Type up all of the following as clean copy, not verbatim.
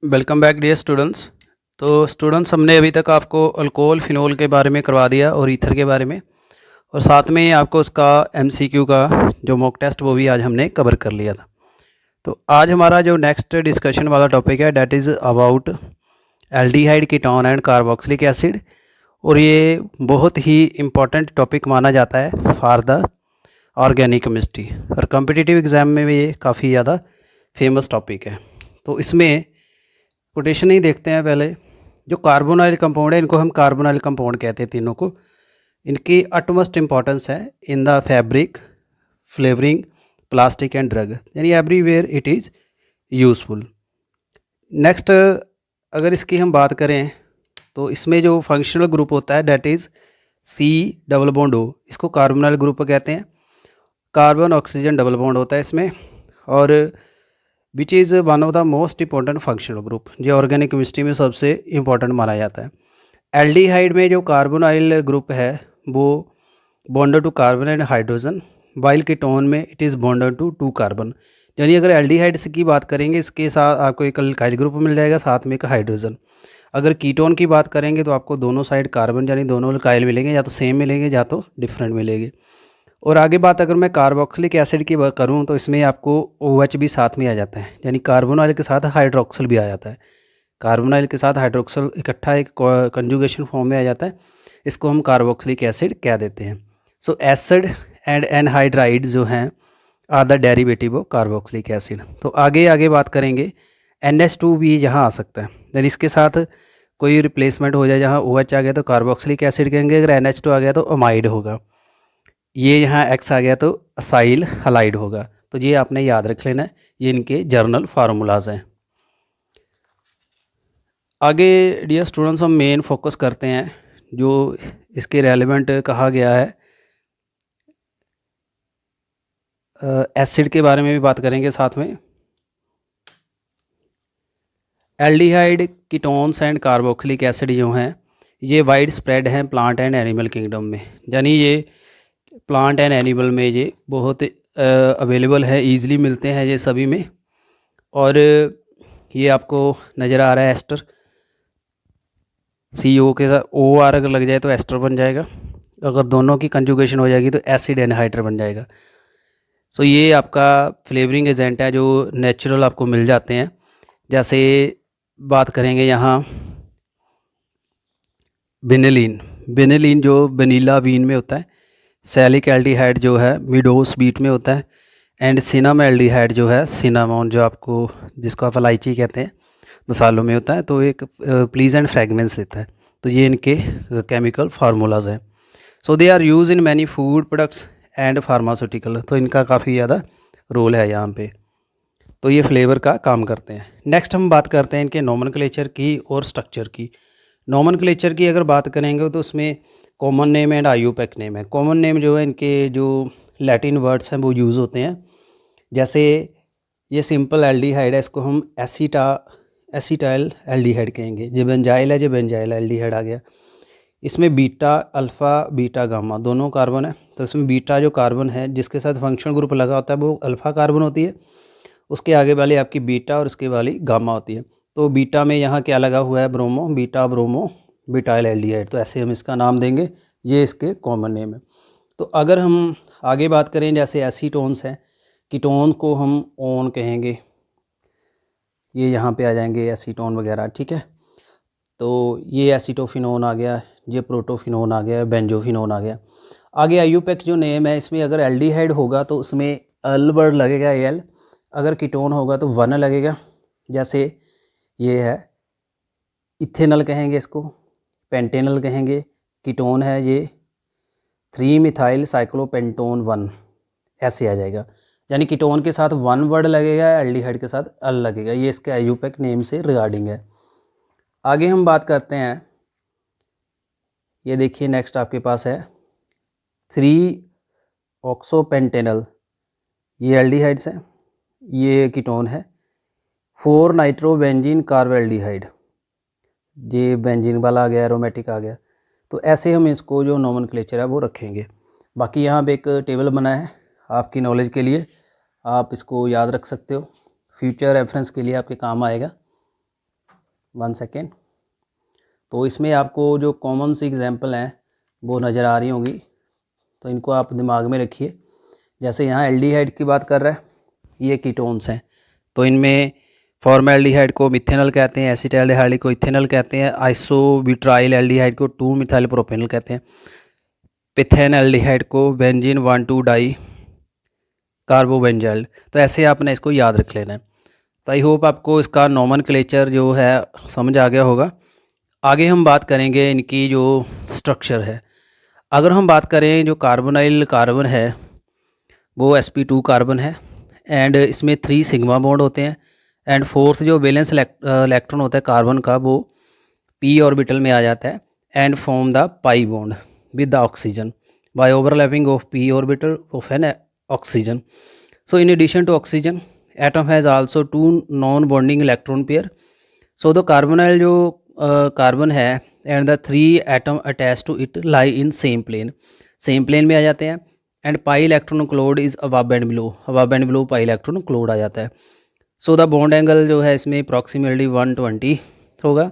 Welcome back dear students. तो students, हमने अभी तक आपको अल्कोहल फिनोल के बारे में करवा दिया और ईथर के बारे में, और साथ में ही आपको उसका एमसीक्यू का जो मॉक टेस्ट वो भी आज हमने कवर कर लिया था। तो आज हमारा जो नेक्स्ट डिस्कशन वाला टॉपिक है that is about aldehyde ketone and carboxylic acid. और ये बहुत ही इम्पॉर्टेंट टॉपिक माना जाता है फॉर द ऑर्गेनिक केमिस्ट्री, और कॉम्पिटिटिव एग्ज़ाम में भी ये काफ़ी ज़्यादा फेमस टॉपिक है। तो इसमें कोटेशन ही देखते हैं पहले। जो कार्बोनाइल कंपाउंड है इनको हम कार्बोनाइल कंपाउंड कहते हैं तीनों को। इनकी अटमोस्ट इम्पॉर्टेंस है in the fabric, flavouring, plastic and drug, यानी everywhere it is useful. Next, अगर इसकी हम बात करें तो इसमें जो फंक्शनल ग्रुप होता है that is C double bond O, इसको कार्बोनाइल ग्रुप कहते हैं। कार्बन ऑक्सीजन डबल बॉन्ड होता है इसमें, और which is one of the most important functional group, जो ऑर्गेनिक केमिस्ट्री में सबसे इंपॉर्टेंट माना जाता है। एल्डिहाइड में जो कार्बोनाइल ग्रुप है वो bonded to carbon and hydrogen, while ketone में it is bonded to two carbon. यानी अगर एल्डिहाइड की बात करेंगे इसके साथ आपको एक अल्काइल ग्रुप मिल जाएगा, साथ में एक हाइड्रोजन। अगर कीटोन की बात करेंगे तो आपको दोनों साइड कार्बन यानी दोनों अल्काइल मिलेंगे, या तो सेम मिलेंगे या तो डिफरेंट मिलेंगे। और आगे बात अगर मैं कार्बोक्सिलिक एसिड की बात करूँ तो इसमें आपको OH भी साथ में आ जाता है, यानी कार्बोनाइल के साथ हाइड्रोक्सल भी आ जाता है। कार्बोनाइल के साथ हाइड्रोक्सल इकट्ठा एक कंजुगेशन फॉर्म में आ जाता है, इसको हम कार्बोक्सिलिक एसिड कह देते हैं। सो एसिड एंड एनहाइड्राइड जो हैं are the derivative of carboxylic acid. तो आगे आगे बात करेंगे, NH2 भी यहाँ आ सकता है, यानी इसके साथ कोई रिप्लेसमेंट हो जाए, जहाँ OH आ गया तो कार्बोक्सिलिक एसिड कहेंगे, अगर NH2 आ गया तो अमाइड होगा। ये यहाँ X आ गया तो असाइल हलाइड होगा। तो ये आपने याद रख लेना है, ये इनके जर्नल फार्मूलाज हैं। आगे डियर स्टूडेंट्स हम मेन फोकस करते हैं जो इसके रेलेवेंट कहा गया है, एसिड के बारे में भी बात करेंगे साथ में। Aldehyde, ketones and carboxylic acid जो हैं ये वाइड स्प्रेड हैं प्लांट एंड एनिमल किंगडम में, यानी ये प्लांट एंड एनिमल में ये बहुत अवेलेबल है, ईज़िली मिलते हैं ये सभी में। और ये आपको नज़र आ रहा है एस्टर, CO के साथ OR अगर लग जाए तो एस्टर बन जाएगा, अगर दोनों की कंजुगेशन हो जाएगी तो एसिड एनहाइड्र बन जाएगा। सो ये आपका फ्लेवरिंग एजेंट है जो नेचुरल आपको मिल जाते हैं। जैसे बात करेंगे यहाँ बेनिलीन, बेनिलीन जो वनीला बीन में होता है, सैलिक एल्डिहाइड जो है मिडोस बीट में होता है, एंड सिनम एल्डिहाइड जो है सिनामोन, जो आपको जिसको आप इलायची कहते हैं, मसालों में होता है, तो एक प्लीजेंट फ्रेगनेंस देता है। तो ये इनके केमिकल फार्मूलाज हैं। So they are use in many food products and pharmaceutical, तो इनका काफ़ी ज़्यादा रोल है यहाँ पे। तो ये फ्लेवर का काम करते हैं। नेक्स्ट हम बात करते हैं इनके नोमेनक्लेचर की और स्ट्रक्चर की। नोमेनक्लेचर की अगर बात करेंगे तो उसमें common name and IUPAC name है। कॉमन नेम जो है इनके जो लैटिन वर्ड्स हैं वो यूज़ होते हैं। जैसे ये सिंपल एल्डिहाइड है, इसको हम एसीटाइल एल्डिहाइड कहेंगे। जो बेंजाइल है, जो बेंजाइल एल्डिहाइड आ गया। इसमें बीटा, अल्फ़ा, बीटा, गामा दोनों कार्बन है। तो इसमें बीटा जो कार्बन है जिसके साथ फंक्शनल ग्रुप लगा होता है वो अल्फ़ा कार्बन होती है, उसके आगे वाली आपकी बीटा और उसके वाली गामा होती है। तो बीटा में यहाँ क्या लगा हुआ है, ब्रोमो, बीटा ब्रोमो बीटाइल एल्डिहाइड, तो ऐसे हम इसका नाम देंगे, ये इसके कॉमन नेम है। तो अगर हम आगे बात करें जैसे एसीटोन्स हैं, कीटोन को हम ओन कहेंगे, ये यहाँ पे आ जाएंगे एसीटोन वगैरह, ठीक है। तो ये एसीटोफिनोन आ गया, ये प्रोटोफिनोन आ गया, बेंजोफिनोन आ गया। आगे आईयूपैक जो नेम है इसमें अगर एल्डिहाइड होगा तो उसमें एल वर्ड लगेगा, एल। अगर कीटोन होगा तो वन लगेगा। जैसे ये है इथेनल कहेंगे इसको, पेंटेनल कहेंगे। कीटोन है ये 3 मिथाइल साइक्लोपेंटोन 1, ऐसे आ जाएगा। यानी कीटोन के साथ वन वर्ड लगेगा, एल्डिहाइड के साथ एल लगेगा। ये इसके आईयूपैक नेम से रिगार्डिंग है। आगे हम बात करते हैं, ये देखिए नेक्स्ट आपके पास है 3 ऑक्सोपेंटेनल, ये एल्डिहाइड्स हैं, ये कीटोन है। 4 नाइट्रोबेंजीन कार्बोएल्डिहाइड, ये बेंजीन वाला आ गया, एरोमेटिक आ गया। तो ऐसे हम इसको जो नोमेनक्लेचर है वो रखेंगे। बाकी यहाँ पे एक टेबल बना है आपकी नॉलेज के लिए, आप इसको याद रख सकते हो, फ्यूचर रेफरेंस के लिए आपके काम आएगा। 1 सेकेंड। तो इसमें आपको जो कॉमन सी एग्जांपल हैं वो नज़र आ रही होंगी, तो इनको आप दिमाग में रखिए। जैसे यहाँ एल्डिहाइड की बात कर रहा है, ये कीटोन्स हैं, तो इनमें फॉर्मल्डिहाइड को मिथेनॉल कहते हैं, एसिटाल्डिहाइड को इथेनॉल कहते हैं, आइसोब्यूटाइल एल्डिहाइड को 2 मिथाइल प्रोपेनॉल कहते हैं, पिथेनएल्डिहाइड को बेंजीन 1,2 डाई कार्बोबेंजाइल। तो ऐसे आपने इसको याद रख लेना है। तो आई होप आपको इसका नोमेनक्लेचर जो है समझ आ गया होगा। आगे हम बात करेंगे इनकी जो स्ट्रक्चर है। अगर हम बात करें जो कार्बोनाइल कार्बन है वो sp2 कार्बन है, एंड इसमें 3 सिग्मा बॉन्ड होते हैं, एंड फोर्थ जो वैलेंस इलेक्ट्रॉन होता है कार्बन का वो p ऑर्बिटल में आ जाता है and form the pi bond with the oxygen by overlapping of p orbital of N oxygen. So in addition to oxygen, atom has also 2 non-bonding electron pair. So the carbonyl जो carbon है and the 3 atom attached to it lie in same plane में आ जाते हैं, and pi electron cloud is above and below pi electron cloud आ जाता है। So the bond angle जो है इसमें approximately 120 होगा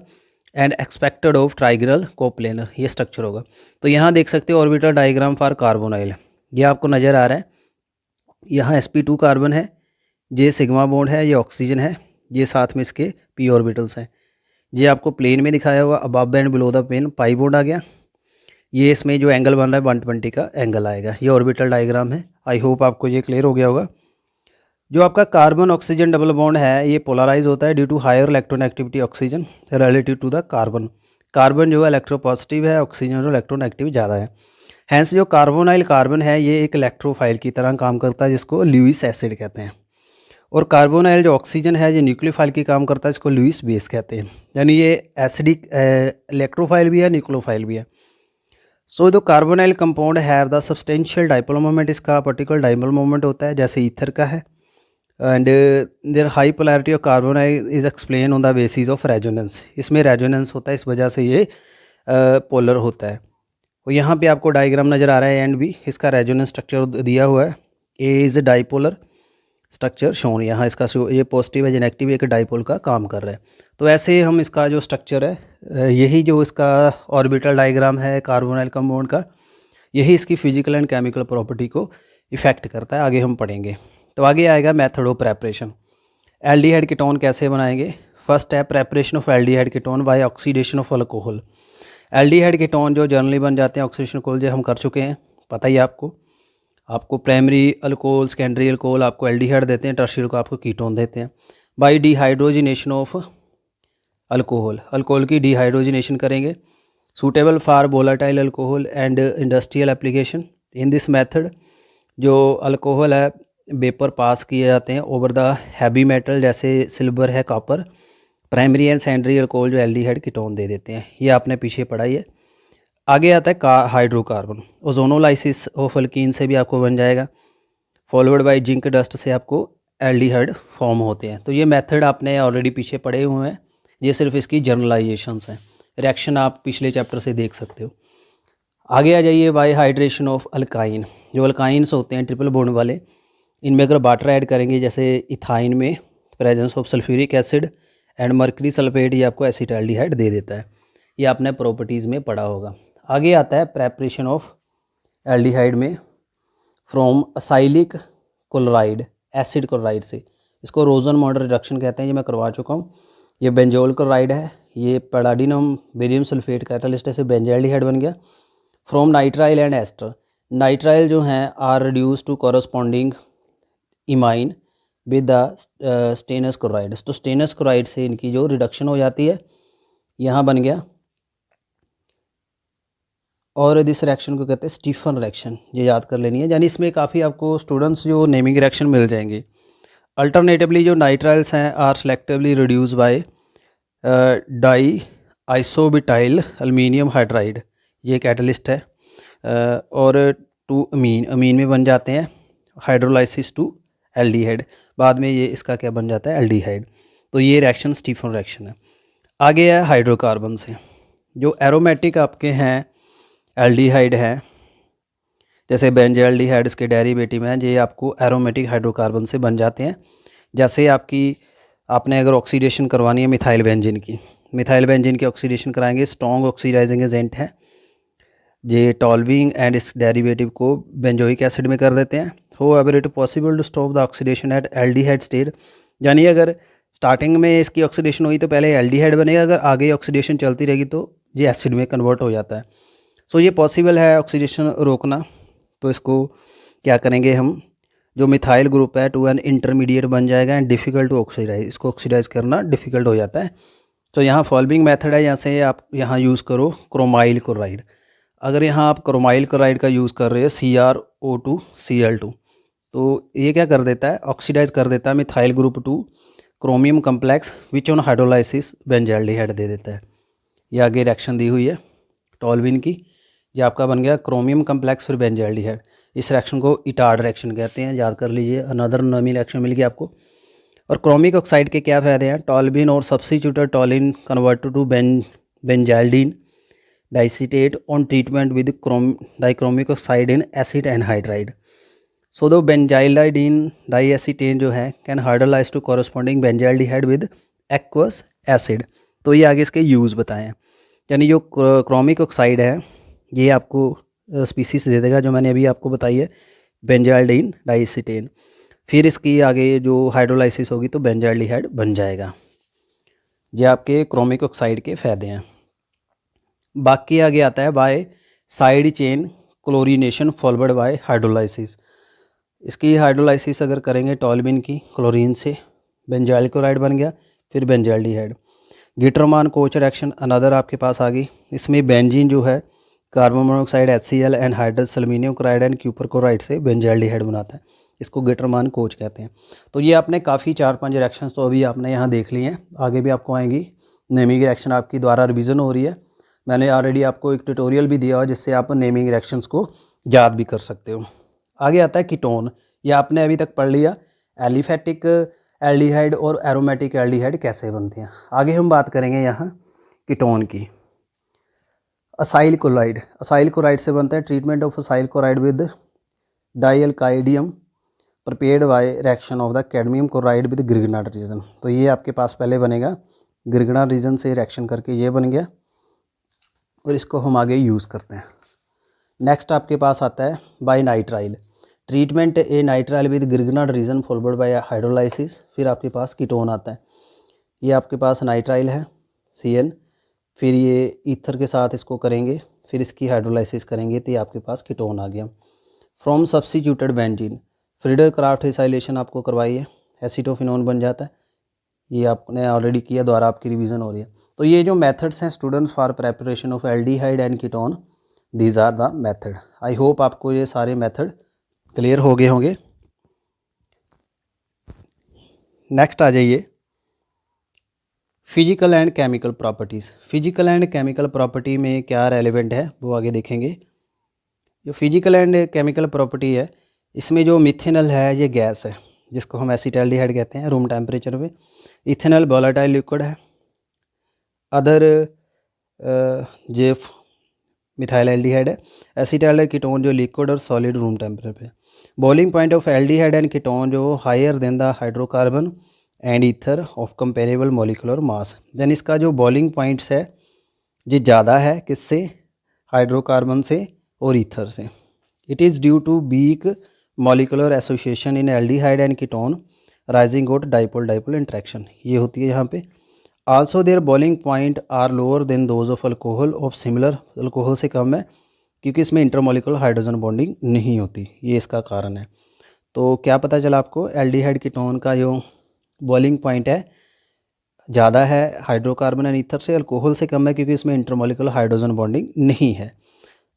and expected of trigonal coplanar, ये स्ट्रक्चर होगा। तो यहाँ देख सकते हो ऑर्बिटल डायग्राम फॉर कार्बोनाइल, ये आपको नज़र आ रहा है। यहाँ sp2 कार्बन है, ये सिग्मा बॉन्ड है, ये ऑक्सीजन है, ये साथ में इसके p ऑर्बिटल्स हैं। ये आपको प्लेन में दिखाया हुआ above and below the plane pi bond आ गया। ये इसमें जो एंगल बन रहा है 120 का एंगल आएगा। ये ऑर्बिटल डायग्राम है। आई होप आपको ये क्लियर हो गया होगा। जो आपका कार्बन ऑक्सीजन डबल बॉन्ड है ये पोलराइज होता है due to higher electron activity oxygen relative to the carbon. Carbon जो है इलेक्ट्रोपॉजिटिव है, ऑक्सीजन जो इलेक्ट्रॉन एक्टिव ज़्यादा है। हैंस जो कार्बोनाइल कार्बन है ये एक इलेक्ट्रोफाइल की तरह काम करता है जिसको ल्यूइस एसिड कहते हैं, और कार्बोनाइल जो ऑक्सीजन है ये न्यूक्लियोफाइल की काम करता है, इसको ल्यूइस बेस कहते हैं। यानी ये एसिडिक इलेक्ट्रोफाइल भी है, न्यूक्लियोफाइल भी है। So the carbonyl compound have the substantial dipole moment, इसका पर्टिकुलर डाइपोल मोमेंट होता है जैसे ईथर का है, and their high polarity of carbonyl is explain on the basis of resonance, इसमें रेजोनेंस होता है, इस वजह से ये पोलर होता है। और यहाँ पे आपको डायग्राम नज़र आ रहा है एंड भी इसका रेजोनेंस स्ट्रक्चर दिया हुआ है। A is dipolar structure shown, यहाँ इसका ये पॉजिटिव है, नेगेटिव एक डाइपोल का काम कर रहा है। तो ऐसे हम इसका जो स्ट्रक्चर है, यही जो इसका ऑर्बिटल डायग्राम है कार्बोनाइल कंपाउंड का, यही इसकी फिजिकल एंड केमिकल प्रॉपर्टी को इफ़ेक्ट करता है। आगे हम पढ़ेंगे। तो आगे आएगा method of preparation. Aldehyde ketone कैसे बनाएंगे। फर्स्ट है preparation of aldehyde ketone by oxidation of alcohol. Aldehyde ketone जो जनरली बन जाते हैं ऑक्सीडेशन कोल, जो हम कर चुके हैं, पता ही आपको प्राइमरी अल्कोहल, सेकेंडरी अल्कोहल आपको एल्डिहाइड देते हैं, टर्शियल को आपको कीटोन देते हैं। बाय डिहाइड्रोजिनेशन ऑफ अल्कोहल की डिहाइड्रोजिनेशन करेंगे, suitable for volatile alcohol and industrial application. In this method जो अल्कोहल है वेपर पास किए जाते हैं ओवर द हैवी मेटल जैसे सिल्वर है, copper. Primary and secondary alcohol जो एल्डिहाइड कीटोन दे देते हैं, ये आपने पीछे पढ़ा है। आगे आता है हाइड्रोकार्बन, ओजोनोलाइसिस ऑफ अल्कीन से भी आपको बन जाएगा, फॉलोड बाय जिंक डस्ट से आपको एल्डिहाइड फॉर्म होते हैं। तो ये मेथड आपने ऑलरेडी पीछे पढ़े हुए हैं, ये सिर्फ इसकी जनरलाइजेशंस हैं। रिएक्शन आप पिछले चैप्टर से देख सकते हो। आगे आ जाइए बाय हाइड्रेशन ऑफ अल्काइन। जो अल्काइंस होते हैं ट्रिपल बॉन्ड वाले, इनमें अगर वाटर ऐड करेंगे जैसे इथाइन में presence of sulphuric acid and mercury sulphate, ये आपको एसिटाल्डिहाइड दे देता है। ये आपने प्रॉपर्टीज़ में पढ़ा होगा। आगे आता है प्रेपरेशन ऑफ एल्डिहाइड में फ्रॉम असाइलिक क्लोराइड, एसिड क्लोराइड से, इसको रोजन मॉडल रिडक्शन कहते हैं, ये मैं करवा चुका हूँ। ये बेंजोल क्लोराइड है, ये पैलाडिनम बेरियम सल्फेट कैटालिस्ट है, से बेंजाल्डिहाइड बन गया। From nitrile and ester, nitrile जो हैं are reduce to corresponding imine with the stannous chloride. तो स्टेनस क्लोराइड से इनकी जो रिडक्शन हो जाती है, यहाँ बन गया। और दिस रिएक्शन को कहते हैं स्टीफन रिएक्शन, ये याद कर लेनी है। यानी इसमें काफ़ी आपको स्टूडेंट्स जो नेमिंग रिएक्शन मिल जाएंगे। अल्टरनेटिवली जो नाइट्राइल्स हैं are selectively reduce by di isobutyl aluminium hydride, ये कैटलिस्ट है, और टू अमीन में बन जाते हैं हाइड्रोलाइसिस टू एल्डिहाइड, बाद में ये इसका क्या बन जाता है एल्डिहाइड। तो ये रिएक्शन स्टीफन रिएक्शन है। आगे है हाइड्रोकार्बन से, जो एरोमेटिक आपके हैं एल्डिहाइड हैं, जैसे बेंजाल्डिहाइड इसके डेरिवेटिव हैं, ये आपको एरोमेटिक हाइड्रोकार्बन से बन जाते हैं। जैसे आपने अगर ऑक्सीडेशन करवानी है मिथाइल बेंजीन की, मिथाइल बेंजीन की ऑक्सीडेशन कराएंगे, स्ट्रॉन्ग ऑक्सीडाइजिंग एजेंट है ये टॉल्विंग एंड इस डेरिवेटिव को बेंजोइक एसिड में कर देते हैं। However it possible to stop the oxidation at aldehyde stage, यानी अगर स्टार्टिंग में इसकी ऑक्सीडेशन हुई तो पहले एल्डिहाइड बनेगा, अगर आगे ऑक्सीडेशन चलती रहेगी तो ये एसिड में कन्वर्ट हो जाता है। सो ये पॉसिबल है ऑक्सीडेशन रोकना। तो इसको क्या करेंगे हम, जो मिथाइल ग्रुप है टू एन इंटरमीडिएट बन जाएगा एंड डिफ़िकल्ट टू ऑक्सीडाइज, इसको ऑक्सीडाइज करना डिफ़िकल्ट हो जाता है। तो यहाँ फॉलोइंग मेथड है, यहाँ से आप यहाँ यूज़ करो क्रोमाइल क्लोराइड। अगर यहाँ आप क्रोमाइल क्लोराइड का यूज़ कर रहे हैं CrO2Cl2, तो ये क्या कर देता है, ऑक्सीडाइज कर देता है methyl group 2 chromium complex which on hydrolysis benzaldehyde दे देता है। ये आगे रिएक्शन दी हुई है टॉल्विन की, ये आपका बन गया क्रोमियम कम्प्लेक्स फिर बेंजाल्डिहाइड। इस रिएक्शन को इटार्ड रिएक्शन कहते हैं, याद कर लीजिए। अनदर नमी रिएक्शन मिल गई आपको। और क्रोमिक ऑक्साइड के क्या फ़ायदे हैं, टॉल्विन और substituted toluene converted to benzylidene diacetate on treatment with dichromic oxide in acid anhydride. So दो बेंजाइलाइडीन डाईएसीटेन जो है can hydrolyse to corresponding benzaldehyde with aqueous acid. तो ये आगे इसके यूज़ बताएं हैं। यानी जो क्रोमिक ऑक्साइड है ये आपको स्पीसीज दे देगा जो मैंने अभी आपको बताई है, बेंजाइल्डीन डाईएसीटेन। फिर इसकी आगे जो हाइड्रोलाइसिस होगी तो बेंजाल्डिहाइड बन जाएगा। ये आपके क्रोमिक ऑक्साइड के फ़ायदे हैं। बाकी आगे आता है by side chain chlorination followed by hydrolysis. इसकी हाइड्रोलाइसिस अगर करेंगे टॉल्विन की क्लोरीन से, बेंजाइल क्लोराइड बन गया, फिर benzaldehyde. Gattermann Koch reaction another आपके पास आ गई। इसमें बेंजीन जो है carbon monoxide HCl and hydrous aluminium chloride and cuprous chloride से बेंजाल्डिहाइड बनाता है, इसको गिटरमान कोच कहते हैं। तो ये आपने काफ़ी 4-5 रिएक्शंस तो अभी आपने यहाँ देख लिए हैं, आगे भी आपको आएंगी। नेमिंग रिएक्शन आपकी द्वारा रिवीजन हो रही है, मैंने ऑलरेडी आपको एक ट्यूटोरियल भी दिया हुआ जिससे आप नेमिंग रिएक्शंस को याद भी कर सकते हो। आगे आता है कीटोन, ये आपने अभी तक पढ़ लिया, एलिफेटिक एल्डिहाइड और एरोमेटिक एल्डिहाइड कैसे बनते हैं। आगे हम बात करेंगे यहाँ कीटोन की। असाइल क्लोराइड, असाइल क्लोराइड से बनता है treatment of acyl chloride with dialkylcadmium prepared by reaction of the cadmium chloride with Grignard reagent. तो ये आपके पास पहले बनेगा, ग्रिग्नार्ड रीजन से रिएक्शन करके ये बन गया और इसको हम आगे यूज़ करते हैं। नेक्स्ट आपके पास आता है by nitrile, treatment a nitrile with Grignard reagent followed by hydrolysis. फिर आपके पास कीटोन आता है, ये आपके पास नाइट्राइल है CN, फिर ये ईथर के साथ इसको करेंगे, फिर इसकी हाइड्रोलाइसिस करेंगे तो ये आपके पास कीटोन आ गया। From substituted benzene, Friedel Crafts acylation आपको करवाई है, एसीटोफिनोन बन जाता है, ये आपने ऑलरेडी किया, द्वारा आपकी रिवीजन हो रही है। तो ये जो मेथड्स हैं students for preparation of aldehyde and ketone, these are the method. I hope आपको ये सारे मेथड क्लियर हो गए होंगे। नेक्स्ट आ जाइए physical and chemical properties. Physical and chemical property में क्या रेलेवेंट है वो आगे देखेंगे। जो फिजिकल एंड केमिकल प्रॉपर्टी है, इसमें जो मिथेनॉल है ये गैस है जिसको हम एसिटाल्डिहाइड कहते हैं रूम टेम्परेचर पे। इथेनॉल वोलेटाइल लिक्विड है। अदर जे मिथाइल एल्डिहाइड है। एसिटाल्डिहाइड कीटोन जो लिक्विड और सॉलिड रूम टेम्परेचर पे। Boiling point of aldehyde and ketone जो higher than the hydrocarbon and ether of comparable molecular mass. Then इसका जो बॉइलिंग पॉइंट्स है ये ज़्यादा है किससे, हाइड्रोकार्बन से और ईथर से। It is due to weak molecular association in aldehyde and ketone rising out dipole dipole interaction, ये होती है यहाँ पे। Also their boiling point are lower than those of alcohol of similar, alcohol से कम है क्योंकि इसमें इंटरमॉलिक्यूलर हाइड्रोजन बॉन्डिंग नहीं होती, ये इसका कारण है। तो क्या पता चला आपको, एल्डिहाइड कीटोन का जो बॉइलिंग पॉइंट है ज़्यादा है हाइड्रोकार्बन एंड ईथर से, अल्कोहल से कम है क्योंकि इसमें इंटरमॉलिक्यूलर हाइड्रोजन बॉन्डिंग नहीं है।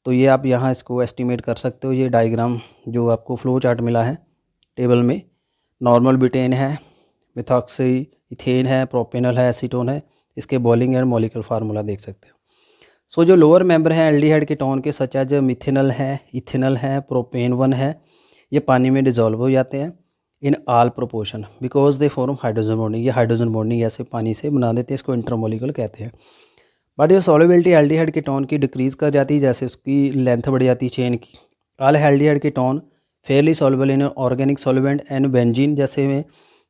तो ये आप यहाँ इसको एस्टिमेट कर सकते हो। ये डायग्राम जो आपको फ्लो चार्ट मिला है टेबल में, नॉर्मल ब्यूटेन है, मिथॉक्सी इथेन है, प्रोपेनॉल है, एसीटोन है, इसके बॉइलिंग एंड मॉलिक्यूलर फार्मूला देख सकते हो। सो जो लोअर मेंबर हैं एल्डिहाइड कीटोन के सच एज मिथेनॉल है, इथेनॉल है, प्रोपेन-1 है, ये पानी में डिजॉल्व हो जाते हैं in all proportion because they form hydrogen bonding. ये हाइड्रोजन बॉन्डिंग ऐसे पानी से बना देते हैं, इसको इंटरमॉलिक्यूलर कहते हैं। बट ये सॉल्युबिलिटी एल्डिहाइड कीटोन की डिक्रीज़ कर जाती है जैसे उसकी लेंथ बढ़ जाती है चेन की। All aldehyde ketone Fairlie soluble in organic solvent and benzene जैसे में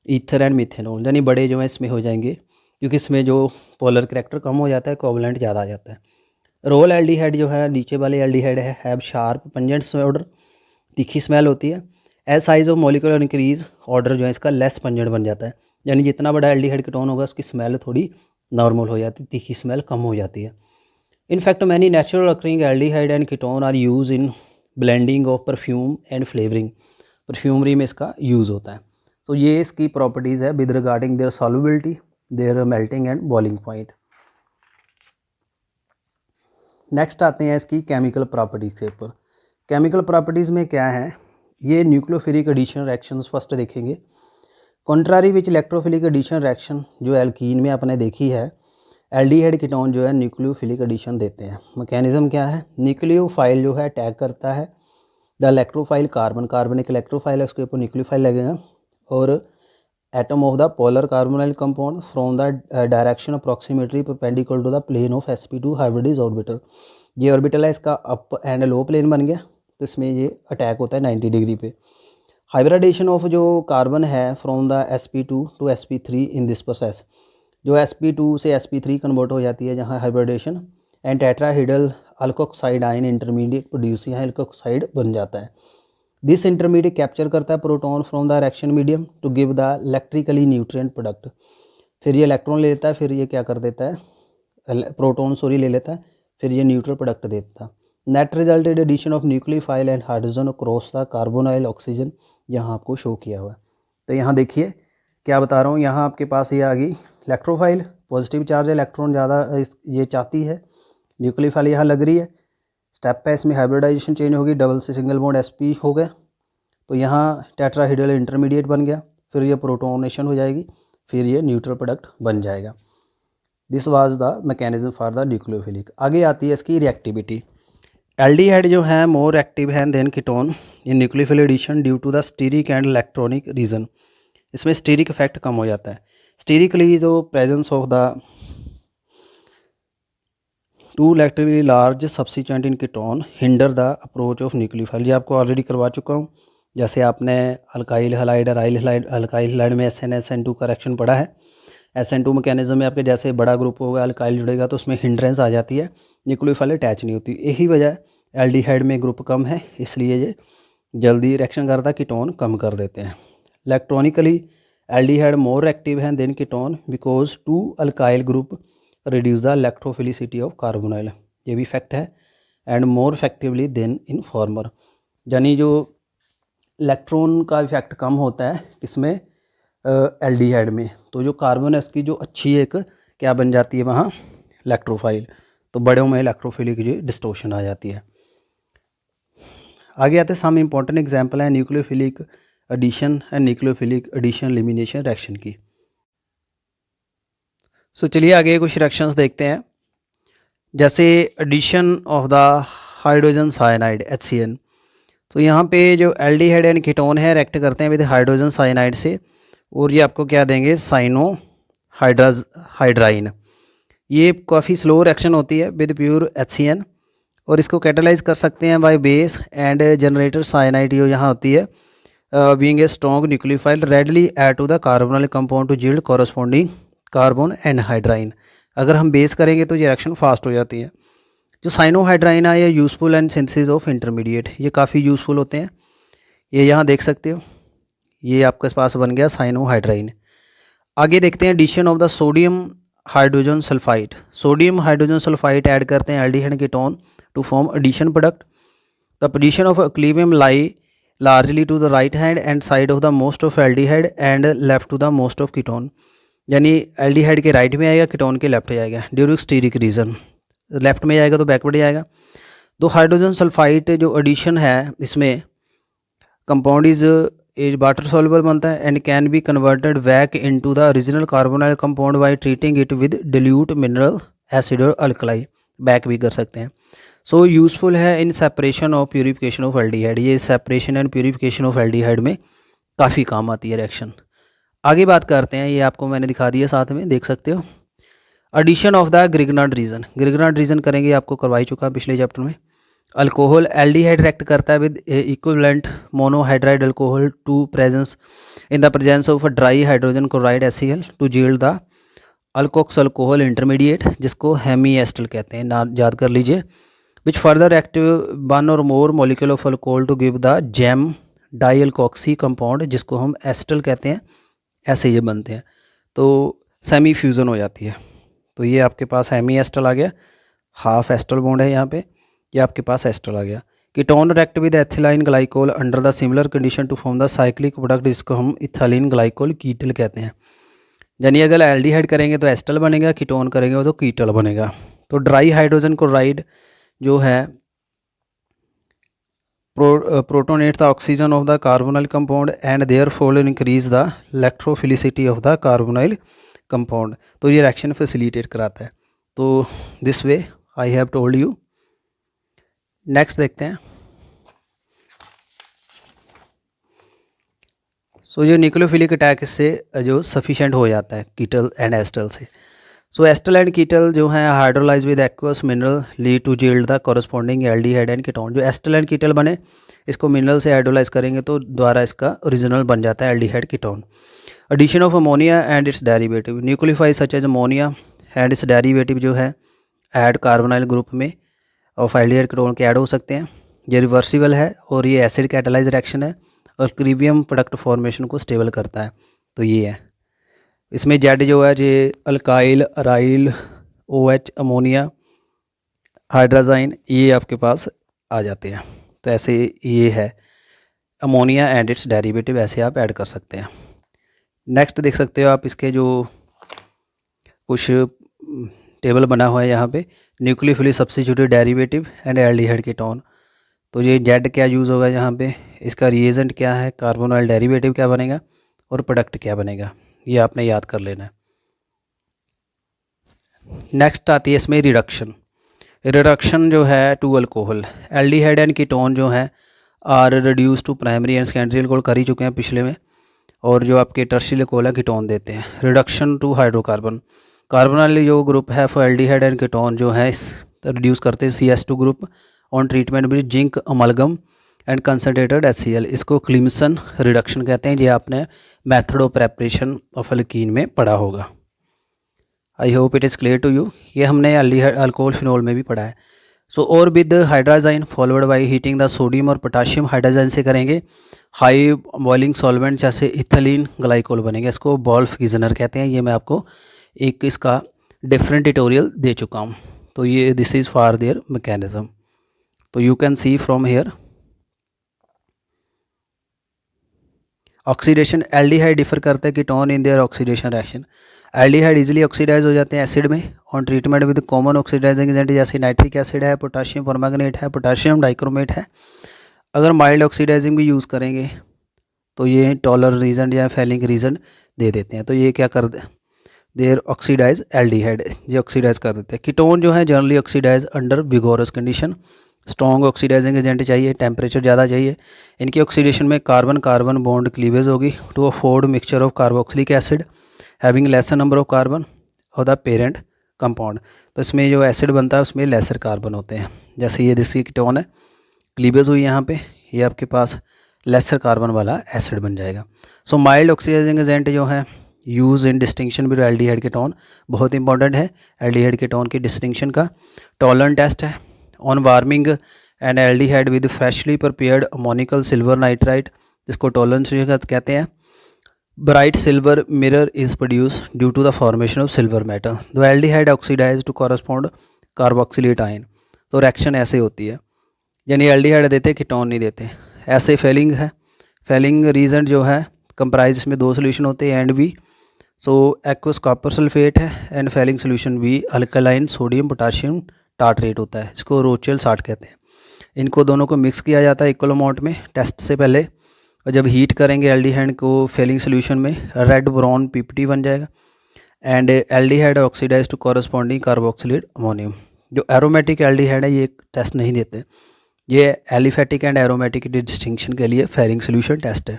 ईथर एंड मिथेनॉल, यानी बड़े जो है इसमें हो जाएंगे क्योंकि इसमें जो पोलर करैक्टर कम हो जाता है, कोवलेंट ज़्यादा आ जाता है। रोल एल्डिहाइड जो है नीचे वाले एल्डिहाइड है, हैव शार्प पंजेंट ऑर्डर, तीखी स्मेल होती है। As size of molecular increase, odour जो है इसका लेस पंजेंट बन जाता है, यानी जितना बड़ा एल्डिहाइड कीटोन होगा उसकी स्मेल थोड़ी नॉर्मल हो जाती है, तीखी स्मेल कम हो जाती है। In fact many natural occurring aldehyde and ketone are use in blending of perfume and flavouring, perfumery में इसका यूज़ होता है। तो ये इसकी प्रॉपर्टीज़ है with regarding their solubility, their melting and boiling point. Next आते हैं इसकी केमिकल प्रॉपर्टीज़ के ऊपर। केमिकल प्रॉपर्टीज़ में क्या है, ये न्यूक्लियोफिलिक एडिशन रिएक्शंस फर्स्ट देखेंगे। कॉन्ट्रारी विच इलेक्ट्रोफिलिक एडिशन रिएक्शन जो एल्कीन में आपने देखी है, एल्डिहाइड कीटोन जो है न्यूक्लियोफिलिक एडिशन देते हैं। मैकेनिज्म क्या है, न्यूक्लियोफाइल जो है अटैक करता है द इलेक्ट्रोफाइल कार्बन, कार्बन एक इलेक्ट्रोफाइल है, उसके ऊपर न्यूक्लियोफाइल लगेगा, और atom of the polar carbonyl compound from the direction approximately perpendicular to the plane of sp2 hybridise orbital. ये ऑर्बिटल है, इसका अप एंड लो प्लेन बन गया, तो इसमें ये अटैक होता है 90 डिग्री पे। हाइब्रिडेशन ऑफ जो कार्बन है from the sp2 to sp3 in this process, जो sp2 से sp3 कन्वर्ट हो जाती है जहाँ hybridisation, and tetrahedral alkoxide ion intermediate produce, यहाँ अल्कोक्साइड बन जाता है। दिस इंटरमीडिएट कैप्चर करता है proton from the reaction medium to give the electrically nutrient product. फिर ये इलेक्ट्रॉन ले लेता है, फिर ये क्या कर देता है, प्रोटॉन ले लेता है, फिर ये न्यूट्रल प्रोडक्ट देता है। Net resulted addition of nucleophile and hydrogen cross the carbonyl oxygen, यहाँ आपको शो किया हुआ है। तो यहाँ देखिए क्या बता रहा हूँ, यहाँ आपके पास ये आ गई इलेक्ट्रोफाइल, पॉजिटिव चार्ज इलेक्ट्रॉन ज़्यादा ये चाहती है, न्यूक्लियोफाइल यहाँ लग रही है, स्टेप है इसमें हाइब्रिडाइजेशन चेंज होगी, डबल से सिंगल बॉन्ड sp हो गया, तो यहाँ टेट्राहेड्रल इंटरमीडिएट बन गया, फिर ये प्रोटोनेशन हो जाएगी, फिर ये न्यूट्रल प्रोडक्ट बन जाएगा। This was the mechanism for the nucleophilic. आगे आती है इसकी रिएक्टिविटी। एल्डिहाइड जो है मोर एक्टिव है than ketone in nucleophilic addition due to the steric and electronic reason, इसमें स्टीरिक इफेक्ट कम हो जाता है। स्टीरिकली जो presence of the two electrically large substituent in ketone hinder the approach of nucleophile, ये आपको already करवा चुका हूँ। जैसे आपने alkyl halide aryl halide, alkyl halide में SN2 का रिएक्शन पढ़ा है। SN2 मैकेनिज्म में आपके जैसे बड़ा ग्रुप होगा अल्काइल जुड़ेगा तो उसमें हिंड्रेंस आ जाती है, न्यूक्लियोफाइल अटैच नहीं होती। यही वजह एल्डिहाइड में ग्रुप कम है, इसलिए ये जल्दी रिएक्शन करता, कीटोन कम कर देते हैं। इलेक्ट्रॉनिकली एल्डिहाइड मोर एक्टिव है than ketone because two alkyl group reduce the electrophilicity of carbonyl, ये भी फैक्ट है, and more effectively than in former, यानी जो इलेक्ट्रॉन का इफेक्ट कम होता है किसमें, एल्डिहाइड में। तो जो कार्बन है इसकी जो अच्छी एक क्या बन जाती है वहाँ, इलेक्ट्रोफाइल, तो बड़ों में इलेक्ट्रोफिलिक जो डिस्टोर्शन आ जाती है। आगे आते हैं सम इंपॉर्टेंट एग्जांपल है nucleophilic addition and nucleophilic addition elimination reaction की। सो चलिए आगे कुछ रिएक्शंस देखते हैं, जैसे addition of the hydrogen cyanide HCN। तो यहाँ पे जो एल्डिहाइड एंड कीटोन है रिएक्ट करते हैं विद हाइड्रोजन साइनाइड से, और ये आपको क्या देंगे, साइनो हाइड्राइन। ये काफ़ी स्लो रिएक्शन होती है विद प्योर HCN, और इसको कैटेलाइज कर सकते हैं by base and generator cyanide जो यहाँ होती है being a strong nucleophile readily add to the carbonyl compound to yield corresponding carbon and hydrin. अगर हम बेस करेंगे तो ये रिएक्शन फास्ट हो जाती है। जो साइनोहाइड्राइन है ये useful and synthesis of intermediate, ये काफ़ी यूज़फुल होते हैं। ये यहाँ देख सकते हो, ये आपके पास बन गया साइनोहाइड्राइन। आगे देखते हैं addition of the sodium hydrogen sulphide. Sodium hydrogen sulphide add करते हैं aldehyde ketone to form addition product. The position of equilibrium lie largely to the right hand and side of the most of aldehyde and left to the most of ketone, यानी aldehyde के right में आएगा, ketone के left जाएगा during stearic reason, left में जाएगा तो backward जाएगा। दो हाइड्रोजन सल्फाइड जो एडिशन है इसमें कंपाउंड इज वाटर सॉल्युबल बनता है and can be converted back into the original carbonyl compound by treating it with dilute mineral acid और अल्कलाई, बैक भी कर सकते हैं। सो यूज़फुल है in separation of purification of aldehyde, ये separation and purification of aldehyde में काफ़ी काम आती है रिएक्शन। आगे बात करते हैं, ये आपको मैंने दिखा दिया साथ में, देख सकते हो। Addition of the Grignard reagent, Grignard reagent करेंगे, आपको करवाई चुका पिछले चैप्टर में। अल्कोहल एल्डिहाइड रिएक्ट करता है with equivalent monohydric alcohol to presence in the presence of dry hydrogen chloride HCl to yield the alkoxy alcohol intermediate जिसको hemiacetal कहते हैं, ना याद कर लीजिए। विच फर्दर एक्टिव वन और more molecule of alcohol to give the gem di alkoxy compound जिसको हम एस्टल कहते हैं, ऐसे ये बनते हैं। तो सेमी फ्यूज़न हो जाती है। तो ये आपके पास हेमी एस्टल आ गया, हाफ एस्टल बॉन्ड है यहाँ पे, ये आपके पास एस्टल आ गया। Ketone react with ethylene glycol under the similar condition to form the cyclic product जिसको हम इथाइलिन ग्लाइकोल कीटल कहते हैं। यानी अगर एल्डिहाइड करेंगे तो एस्टल बनेगा, कीटोन करेंगे तो कीटल बनेगा। तो ड्राई हाइड्रोजन क्लोराइड जो है protonate the oxygen of the carbonyl compound and therefore increase the electrophilicity of the carbonyl compound. तो ये रिएक्शन फैसिलिटेट कराता है। तो this way I have told you. Next देखते हैं। सो जो न्यूक्लियोफिलिक अटैक इससे जो सफिशिएंट हो जाता है कीटल एंड एस्टल से। सो एस्टल एंड कीटल जो है hydrolyse with aqueous mineral lead to yield the corresponding aldehyde and ketone. जो एस्टल एंड कीटल बने इसको मिनरल से हाइड्रोलाइज करेंगे तो द्वारा इसका ओरिजिनल बन जाता है aldehyde ketone. Addition of ammonia and its derivative nucleophile such as ammonia and its derivative जो है ऐड कार्बोनाइल ग्रुप में ऑफ एल्डिहाइड कीटोन के ऐड हो सकते हैं। ये रिवर्सिबल है और ये एसिड कैटालाइज रिएक्शन है और क्रीबियम प्रोडक्ट फॉर्मेशन को स्टेबल करता है। तो ये है, इसमें जेड जो है ये अल्काइल अराइल OH अमोनिया हाइड्राजाइन ये आपके पास आ जाते हैं। तो ऐसे ये है अमोनिया एंड इट्स डेरिवेटिव, ऐसे आप ऐड कर सकते हैं। नेक्स्ट देख सकते हो आप इसके जो कुछ टेबल बना हुआ है यहाँ पे, nucleophilic substituted derivative and aldehyde ketone. तो ये जेड क्या यूज़ होगा यहाँ पे, इसका रिएजेंट क्या है, कार्बोनाइल डेरिवेटिव क्या बनेगा और प्रोडक्ट क्या बनेगा, ये आपने याद कर लेना है। नेक्स्ट आती है इसमें रिडक्शन। रिडक्शन जो है to alcohol, aldehyde and ketone जो है are reduce to primary and secondary alcohol कर ही चुके हैं पिछले में, और जो आपके टर्शियल अल्कोहल है कीटोन देते हैं। रिडक्शन टू हाइड्रोकार्बन, कार्बोनाइल जो ग्रुप है फॉर एल्डिहाइड एंड कीटोन जो है इस रिड्यूस करते हैं CS2 group on treatment with zinc amalgam and concentrated HCl। इसको क्लिमसन रिडक्शन कहते हैं। ये आपने method of preparation of alkene में पढ़ा होगा। I hope it is clear to you. ये हमने अल्कोहल फिनोल में भी पढ़ा है। सो और with hydrazine followed by heating the sodium और पोटाशियम, हाइड्राजाइन से करेंगे हाई बॉइलिंग सॉल्वेंट जैसे इथिलीन ग्लाइकोल बनेंगे, इसको वोल्फ-गिजनर कहते हैं। ये मैं आपको एक इसका डिफरेंट ट्यूटोरियल दे चुका हूँ। तो ये this is for their mechanism. तो you can see from here. Oxidation, aldehyde differ करता है ketone in their oxidation reaction. Aldehyde easily oxidise हो जाते हैं एसिड में on treatment with common oxidising agent जैसे नाइट्रिक एसिड है, पोटाशियम परमैंगनेट है, पोटाशियम डाइक्रोमेट है। अगर माइल्ड ऑक्सीडाइजिंग भी यूज़ करेंगे तो ये टॉलर रीजन या फेलिंग रीजन दे देते हैं। तो ये क्या कर दे, देयर ऑक्सीडाइज एल्डिहाइड, ये ऑक्सीडाइज कर देते हैं। कीटोन जो है generally oxidise under vigorous condition, strong oxidising agent चाहिए, टेम्परेचर ज़्यादा चाहिए। इनकी ऑक्सीडेशन में कार्बन कार्बन बॉन्ड क्लीवेज होगी to afford mixture of carboxylic acid having lesser number of carbon और द पेरेंट कंपाउंड। तो इसमें जो एसिड बनता है उसमें लेसर कार्बन होते हैं। जैसे ये जिसकी कीटोन है क्लीवेज हुई यहाँ पे, ये आपके पास लेसर कार्बन वाला एसिड बन जाएगा। सो माइल्ड ऑक्सीडाइजिंग एजेंट जो है use in distinction with aldehyde ketone बहुत इंपॉर्टेंट है। एल्डिहाइड कीटोन की डिस्टिंक्शन का टॉलरेंट टेस्ट है on warming and aldehyde with freshly prepared ammoniacal silver nitrite, जिसको टॉलरेंस कहते हैं। Bright silver mirror is produce due to the formation of silver metal, the aldehyde oxidise to correspond carboxylate ion. तो reaction ऐसे होती है, यानी aldehyde देते ketone नहीं देते, ऐसे फेलिंग है। फेलिंग रीजन जो है कंप्राइज इसमें दो सोल्यूशन होते हैं and B. So aqueous copper sulphate है and Fehling solution B alkaline sodium potassium tartrate होता है, इसको रोचेल साल्ट कहते हैं। इनको दोनों को मिक्स किया जाता है इक्वल अमाउंट में टेस्ट से पहले, और जब हीट करेंगे एल्डिहाइड को फेलिंग सोल्यूशन में रेड ब्राउन PPT बन जाएगा and aldehyde oxidise to corresponding carboxylate ammonium. जो एरोमेटिक एल्डिहाइड है ये टेस्ट नहीं देते, ये एलिफेटिक एंड एरोमेटिक डिस्टिंक्शन के लिए फेलिंग सोल्यूशन टेस्ट है।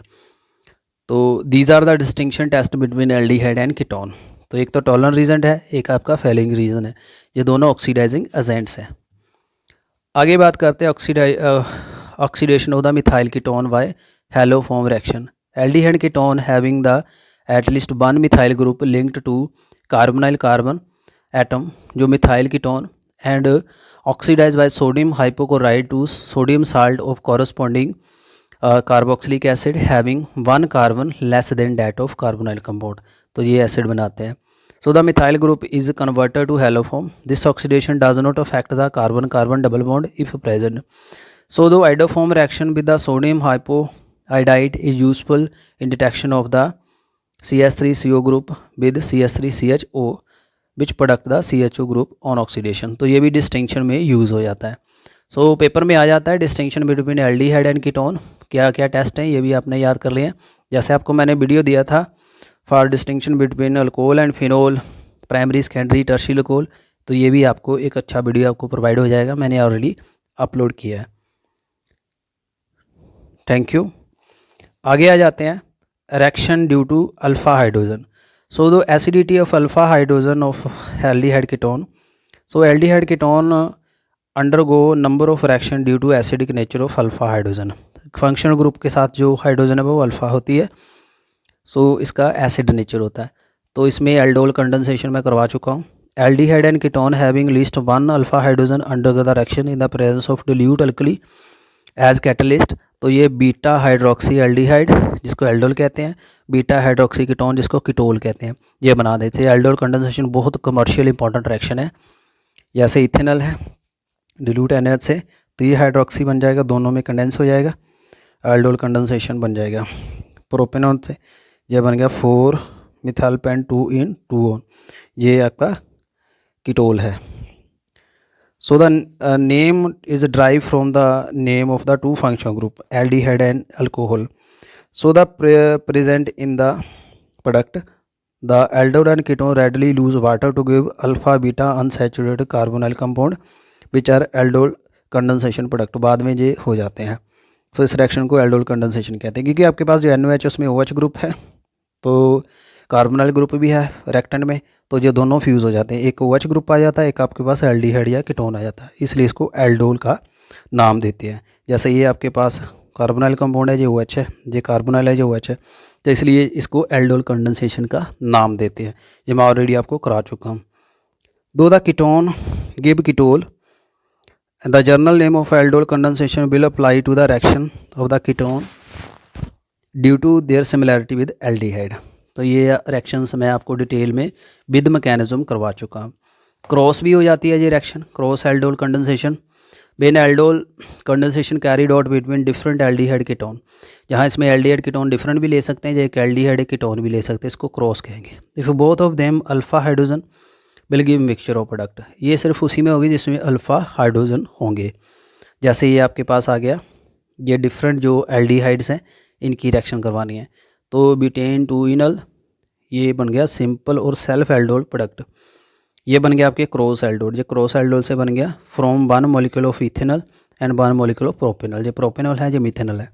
तो these are the distinction test between aldehyde and ketone. तो एक तो टॉलरेंस रीजन है, एक आपका फेलिंग रीजन है, ये दोनों ऑक्सीडाइजिंग एजेंट्स हैं। आगे बात करते हैं oxidation of the methyl ketone by haloform reaction. Aldehyde ketone having the at least one methyl group linked to carbonyl carbon atom जो methyl ketone and oxidise by sodium hypochlorite to sodium salt of corresponding carboxylic acid having 1 carbon less than that of carbonyl compound. तो ये acid बनाते हैं। So the methyl group is converted to haloform. This oxidation does not affect the carbon carbon double bond if present. So the iodoform reaction with the sodium hypoiodite is useful in detection of the CH3CO group with CH3CHO which product the CHO group on oxidation. तो ये भी distinction में use हो जाता है। So paper में आ जाता है distinction between aldehyde and ketone. क्या क्या टेस्ट हैं ये भी आपने याद कर लिए। जैसे आपको मैंने वीडियो दिया था for distinction between alcohol and phenol, primary secondary टर्शियल alcohol, तो ये भी आपको एक अच्छा वीडियो आपको प्रोवाइड हो जाएगा, मैंने ऑलरेडी अपलोड किया है। Thank you. आगे आ जाते हैं reaction due to alpha hydrogen. So the acidity of alpha hydrogen of aldehyde ketone. So aldehyde ketone undergo number of reaction due to acidic nature of alpha hydrogen. Functional group के साथ जो hydrogen है वो alpha होती है, सो इसका acid nature होता है। तो इसमें एल्डोल कंडेंसेशन मैं करवा चुका हूँ। Aldehyde and ketone having least 1 alpha hydrogen under the reaction in the presence of dilute alkali as catalyst. तो ये बीटा हाइड्रोक्सी एल्डिहाइड जिसको एल्डोल कहते हैं, बीटा हाइड्रोक्सी कीटोन जिसको कीटोल कहते हैं, ये बना देते हैं। एल्डोल कंडेंसेशन बहुत कमर्शियल इंपॉर्टेंट रिएक्शन है। जैसे इथेनॉल है डिल्यूट NH से, तो ये हाइड्रोक्सी बन जाएगा, दोनों में कंडेंस हो जाएगा, एल्डोल कंडेंसेशन बन जाएगा। प्रोपेनॉन से ये बन गया 4 मिथाइल पेन 2 इन 2 ऑन, ये आपका कीटोल है। So the name is drive from the name of the 2 functional group aldehyde and alcohol. So the present in the product the aldol and ketone readily lose water to give alpha beta unsaturated carbonyl compound which are aldol condensation product. बाद में ये हो जाते हैं, तो इस reaction को aldol condensation कहते हैं। क्योंकि आपके पास जो NOH उसमें OH ग्रुप है, तो कार्बोनाइल ग्रुप भी है रिएक्टेंट में, तो ये दोनों फ्यूज़ हो जाते हैं। एक OH ग्रुप आ जाता है, एक आपके पास एल्डिहाइड या कीटोन आ जाता है, इसलिए इसको एल्डोल का नाम देते हैं। जैसे ये आपके पास कार्बोनाइल कंपाउंड है, ये OH है, ये कार्बोनाइल है, ये OH है, तो इसलिए इसको एल्डोल कंडेंसेशन का नाम देते हैं। ये मैं ऑलरेडी आपको करा चुका हूँ। दो the ketone give ketol, the general name of aldol condensation will apply to the reaction of the ketone due to their similarity with aldehyde। तो ये रिएक्शंस मैं आपको डिटेल में विद मैकेनिज्म करवा चुका हूँ। क्रॉस भी हो जाती है ये reaction, cross aldol condensation. Ben aldol condensation carried out between different aldehyde ketone, जहाँ इसमें एल्डिहाइड कीटोन डिफरेंट भी ले सकते हैं, एक एल्डिहाइड कीटोन भी ले सकते हैं, इसको क्रॉस कहेंगे। If both of them alpha hydrogen will give mixture of product. ये सिर्फ उसी में होगी जिसमें अल्फ़ा हाइड्रोजन होंगे। जैसे ये आपके पास आ गया, ये डिफरेंट जो एल्डिहाइड्स हैं इनकी रिएक्शन करवानी है, तो ब्यूटेन 2 इनल ये बन गया सिंपल और सेल्फ एल्डोल प्रोडक्ट। ये बन गया आपके क्रॉस एल्डोल, ये क्रॉस एल्डोल से बन गया from 1 molecule of ethanol and 1 molecule of propanol. ये प्रोपेनॉल है, ये मिथेनॉल है।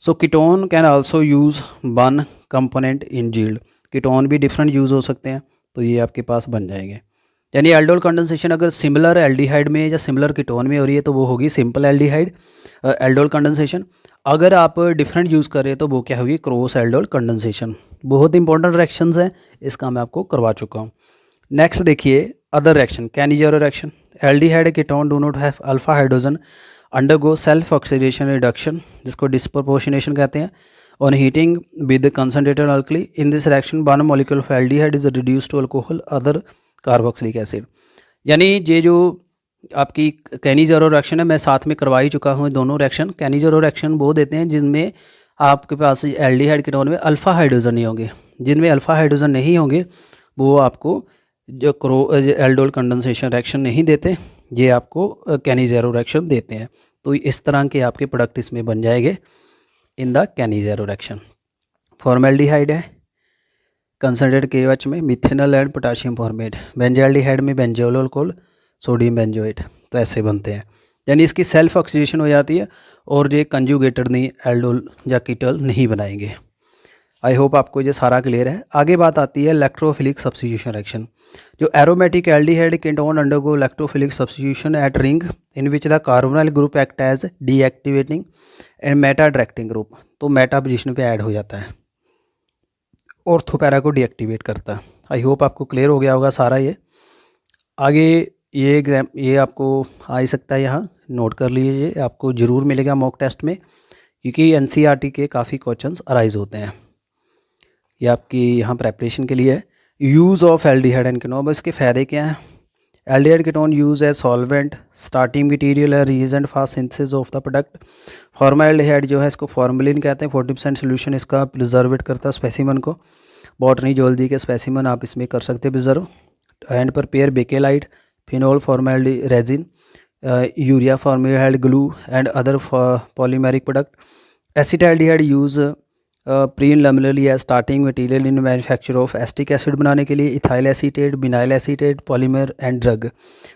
So ketone can also use 1 component in yield. Ketone भी डिफरेंट यूज़ हो सकते हैं, तो ये आपके पास बन जाएंगे। यानी एल्डोल कंडेंसेशन अगर सिमिलर एल्डिहाइड में या सिमिलर कीटोन में हो रही है तो वो होगी सिंपल एल्डिहाइड एल्डोल कंडेंसेशन। अगर आप डिफरेंट यूज़ कर रहे हैं तो वो क्या होगी, क्रॉस एल्डोल कंडेंसेशन। बहुत इंपॉर्टेंट रिएक्शंस हैं, इसका मैं आपको करवा चुका हूँ। नेक्स्ट देखिए other reaction, Cannizzaro reaction. Aldehyde ketone do not have alpha hydrogen undergo self oxidation reduction, जिसको डिस्प्रोपोर्शनेशन कहते हैं, on heating with concentrated alkali. In this reaction 1 molecule of aldehyde is reduced to alcohol other carboxylic acid. यानी ये जो आपकी Cannizzaro reaction है मैं साथ में करवा ही चुका हूँ दोनों रिएक्शन। कैनिजेरो रिएक्शन वो देते हैं जिनमें आपके पास एल्डिहाइड कीटोन में अल्फ़ा हाइड्रोजन नहीं होंगे। जिनमें अल्फ़ा हाइड्रोजन नहीं होंगे वो आपको जो एल्डोल कंडेंसेशन रिएक्शन नहीं देते, ये आपको कैनिजेरो रिएक्शन देते हैं। तो इस तरह के आपके प्रोडक्ट इसमें बन जाएंगे in the Cannizzaro reaction. Formaldehyde है कंसनट्रेट KOH में, मिथेनॉल एंड पोटाशियम फॉर्मेट। बेंजोएल्डिहाइड में बेंजोल अल्कोहल, सोडियम बेंजोएट, तो ऐसे बनते हैं। यानी इसकी सेल्फ ऑक्सीडेशन हो जाती है और ये कंजुगेटेड नहीं एल्डोल या कीटोल नहीं बनाएंगे। आई होप आपको ये सारा क्लियर है। आगे बात आती है इलेक्ट्रोफिलिक सब्स्टिट्यूशन रिएक्शन। जो aromatic aldehyde ketone undergo electrophilic substitution at ring in which the carbonyl group act as deactivating and meta directing group. तो मेटा पोजीशन पे ऐड हो जाता है, ऑर्थो पैरा को डीएक्टिवेट करता है। आई होप आपको क्लियर हो गया होगा सारा ये। आगे ये आपको आ ही सकता है, यहाँ नोट कर लीजिए, ये आपको ज़रूर मिलेगा मॉक टेस्ट में, क्योंकि एनसीईआरटी के काफ़ी क्वेश्चंस अराइज होते हैं। ये आपकी यहाँ प्रेपरेशन के लिए है। Use of aldehyde and ketone, इसके फ़ायदे क्या हैं। Aldehyde ketone use as solvent, starting material है, reagent fast synthesis of the product. Formaldehyde जो है इसको फॉर्मेलिन कहते हैं, 40% सोल्यूशन इसका प्रिजर्वेट करता है स्पेसिमन को। बॉटनी जोलजी के स्पेसिमन आप इसमें कर सकते हैं preserve. And prepare Bakelite, phenol formaldehyde resin, urea formaldehyde glue and other polymeric product. Acetaldehyde use preliminarily है starting material in manufacture of acetic acid बनाने के लिए, ethyl acetate, vinyl acetate, polymer and drug.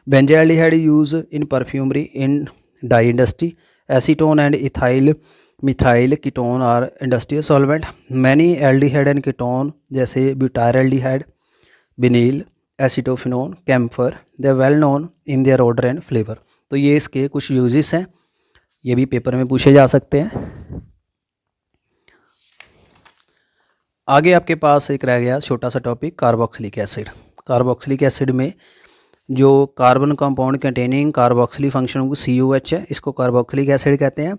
Benzaldehyde use in perfumery, in dye industry. Acetone and ethyl methyl ketone are industrial solvent. Many aldehyde and ketone जैसे butyraldehyde, vanillin, acetophenone, camphor, they well known in their order and flavour. तो ये इसके कुछ uses हैं, ये भी paper में पूछे जा सकते हैं। आगे आपके पास एक रह गया छोटा सा topic, carboxylic acid. Carboxylic acid में जो carbon compound containing carboxylic function COH है, इसको कार्बोक्सिलिक एसिड कहते हैं।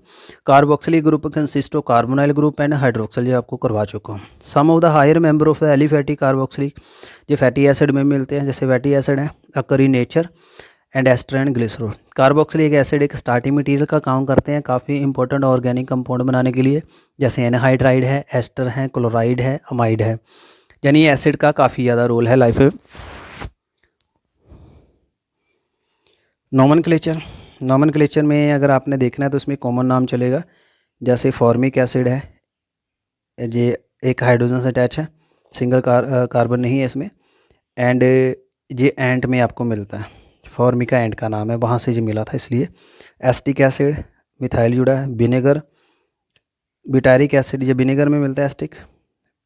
Carboxylic group consist of carbonyl group and hydroxyl, जो आपको करवा चुका हूँ। Some of the higher member of the aliphatic carboxylic जो फैटी एसिड में मिलते हैं, जैसे फैटी एसिड है, occur in nature and ester and glycerol. Carboxylic acid एक स्टार्टिंग मटेरियल का काम करते हैं काफ़ी इंपॉर्टेंट ऑर्गेनिक कंपाउंड बनाने के लिए, जैसे एनहाइड्राइड है, एस्टर है, क्लोराइड है, अमाइड है। यानी एसिड का काफ़ी ज़्यादा रोल है लाइफ में। नॉमनक्लेचर में अगर आपने देखना है तो इसमें कॉमन नाम चलेगा, जैसे फॉर्मिक एसिड है, ये एक हाइड्रोजन से अटैच है, सिंगल कार्बन नहीं है इसमें। एंड ये एंट में आपको मिलता है, फॉर्मिका एंट का नाम है, वहाँ से जो मिला था इसलिए। एस्टिक एसिड, मिथाइल जुड़ा है। विनेगर, ब्यूटारिक एसिड, ये विनेगर में मिलता है, एस्टिक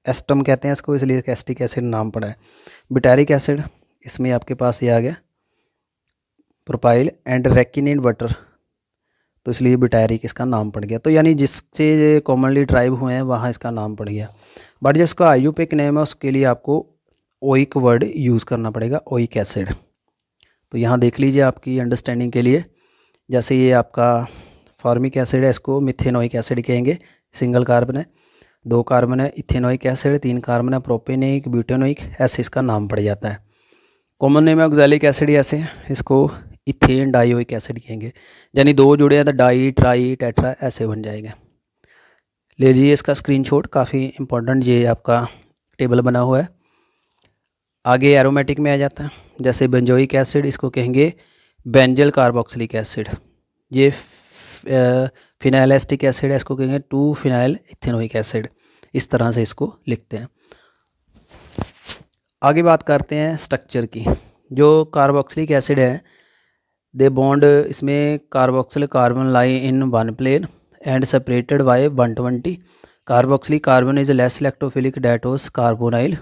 एस्टम कहते हैं इसको, इसलिए एस्टिक एसिड नाम पड़ा है। ब्यूटारिक एसिड, इसमें आपके पास ये आ गया प्रोपाइल एंड रेकिन इन वाटर, तो इसलिए ब्यूटारिक इसका नाम पड़ गया। तो यानी जिससे कॉमनली ड्राइव हुए हैं वहाँ इसका नाम पड़ गया। बट जिसका आयुपेक नेम है उसके लिए आपको ओइक वर्ड यूज़ करना पड़ेगा, ओइक एसिड। तो यहाँ देख लीजिए आपकी अंडरस्टैंडिंग के लिए, जैसे ये आपका फॉर्मिक एसिड है, इसको मिथेनोइक एसिड कहेंगे, सिंगल कार्बन है, 2 कार्बन है, इथेनोइक एसिड 3 कार्बन है, प्रोपेनोइक, ब्यूटेनोइक, ऐसे इसका नाम पड़ जाता है। कॉमन नेम है ऑक्सैलिक एसिड, ऐसे इसको इथेन डाइओइक एसिड कहेंगे। यानी 2 जुड़े हैं तो डाई, ट्राई, टेट्रा ऐसे बन जाएगा। ले लीजिए इसका स्क्रीनशॉट, काफ़ी इंपॉर्टेंट ये आपका टेबल बना हुआ है। आगे एरोमेटिक में आ जाता है, जैसे बेंजोइक एसिड, इसको कहेंगे बेंजल कार्बोक्सिलिक एसिड। ये फिनाइल एस्टिक एसिड है, इसको कहेंगे 2 फिनाइल इथेनोइक एसिड। इस तरह से इसको लिखते हैं। आगे बात करते हैं स्ट्रक्चर की। जो कार्बोक्सिलिक एसिड है, दे बॉन्ड, इसमें carboxyl carbon lie in one plane and separated by 120। Carboxylic carbon is less electrophilic डेटोस carbonyl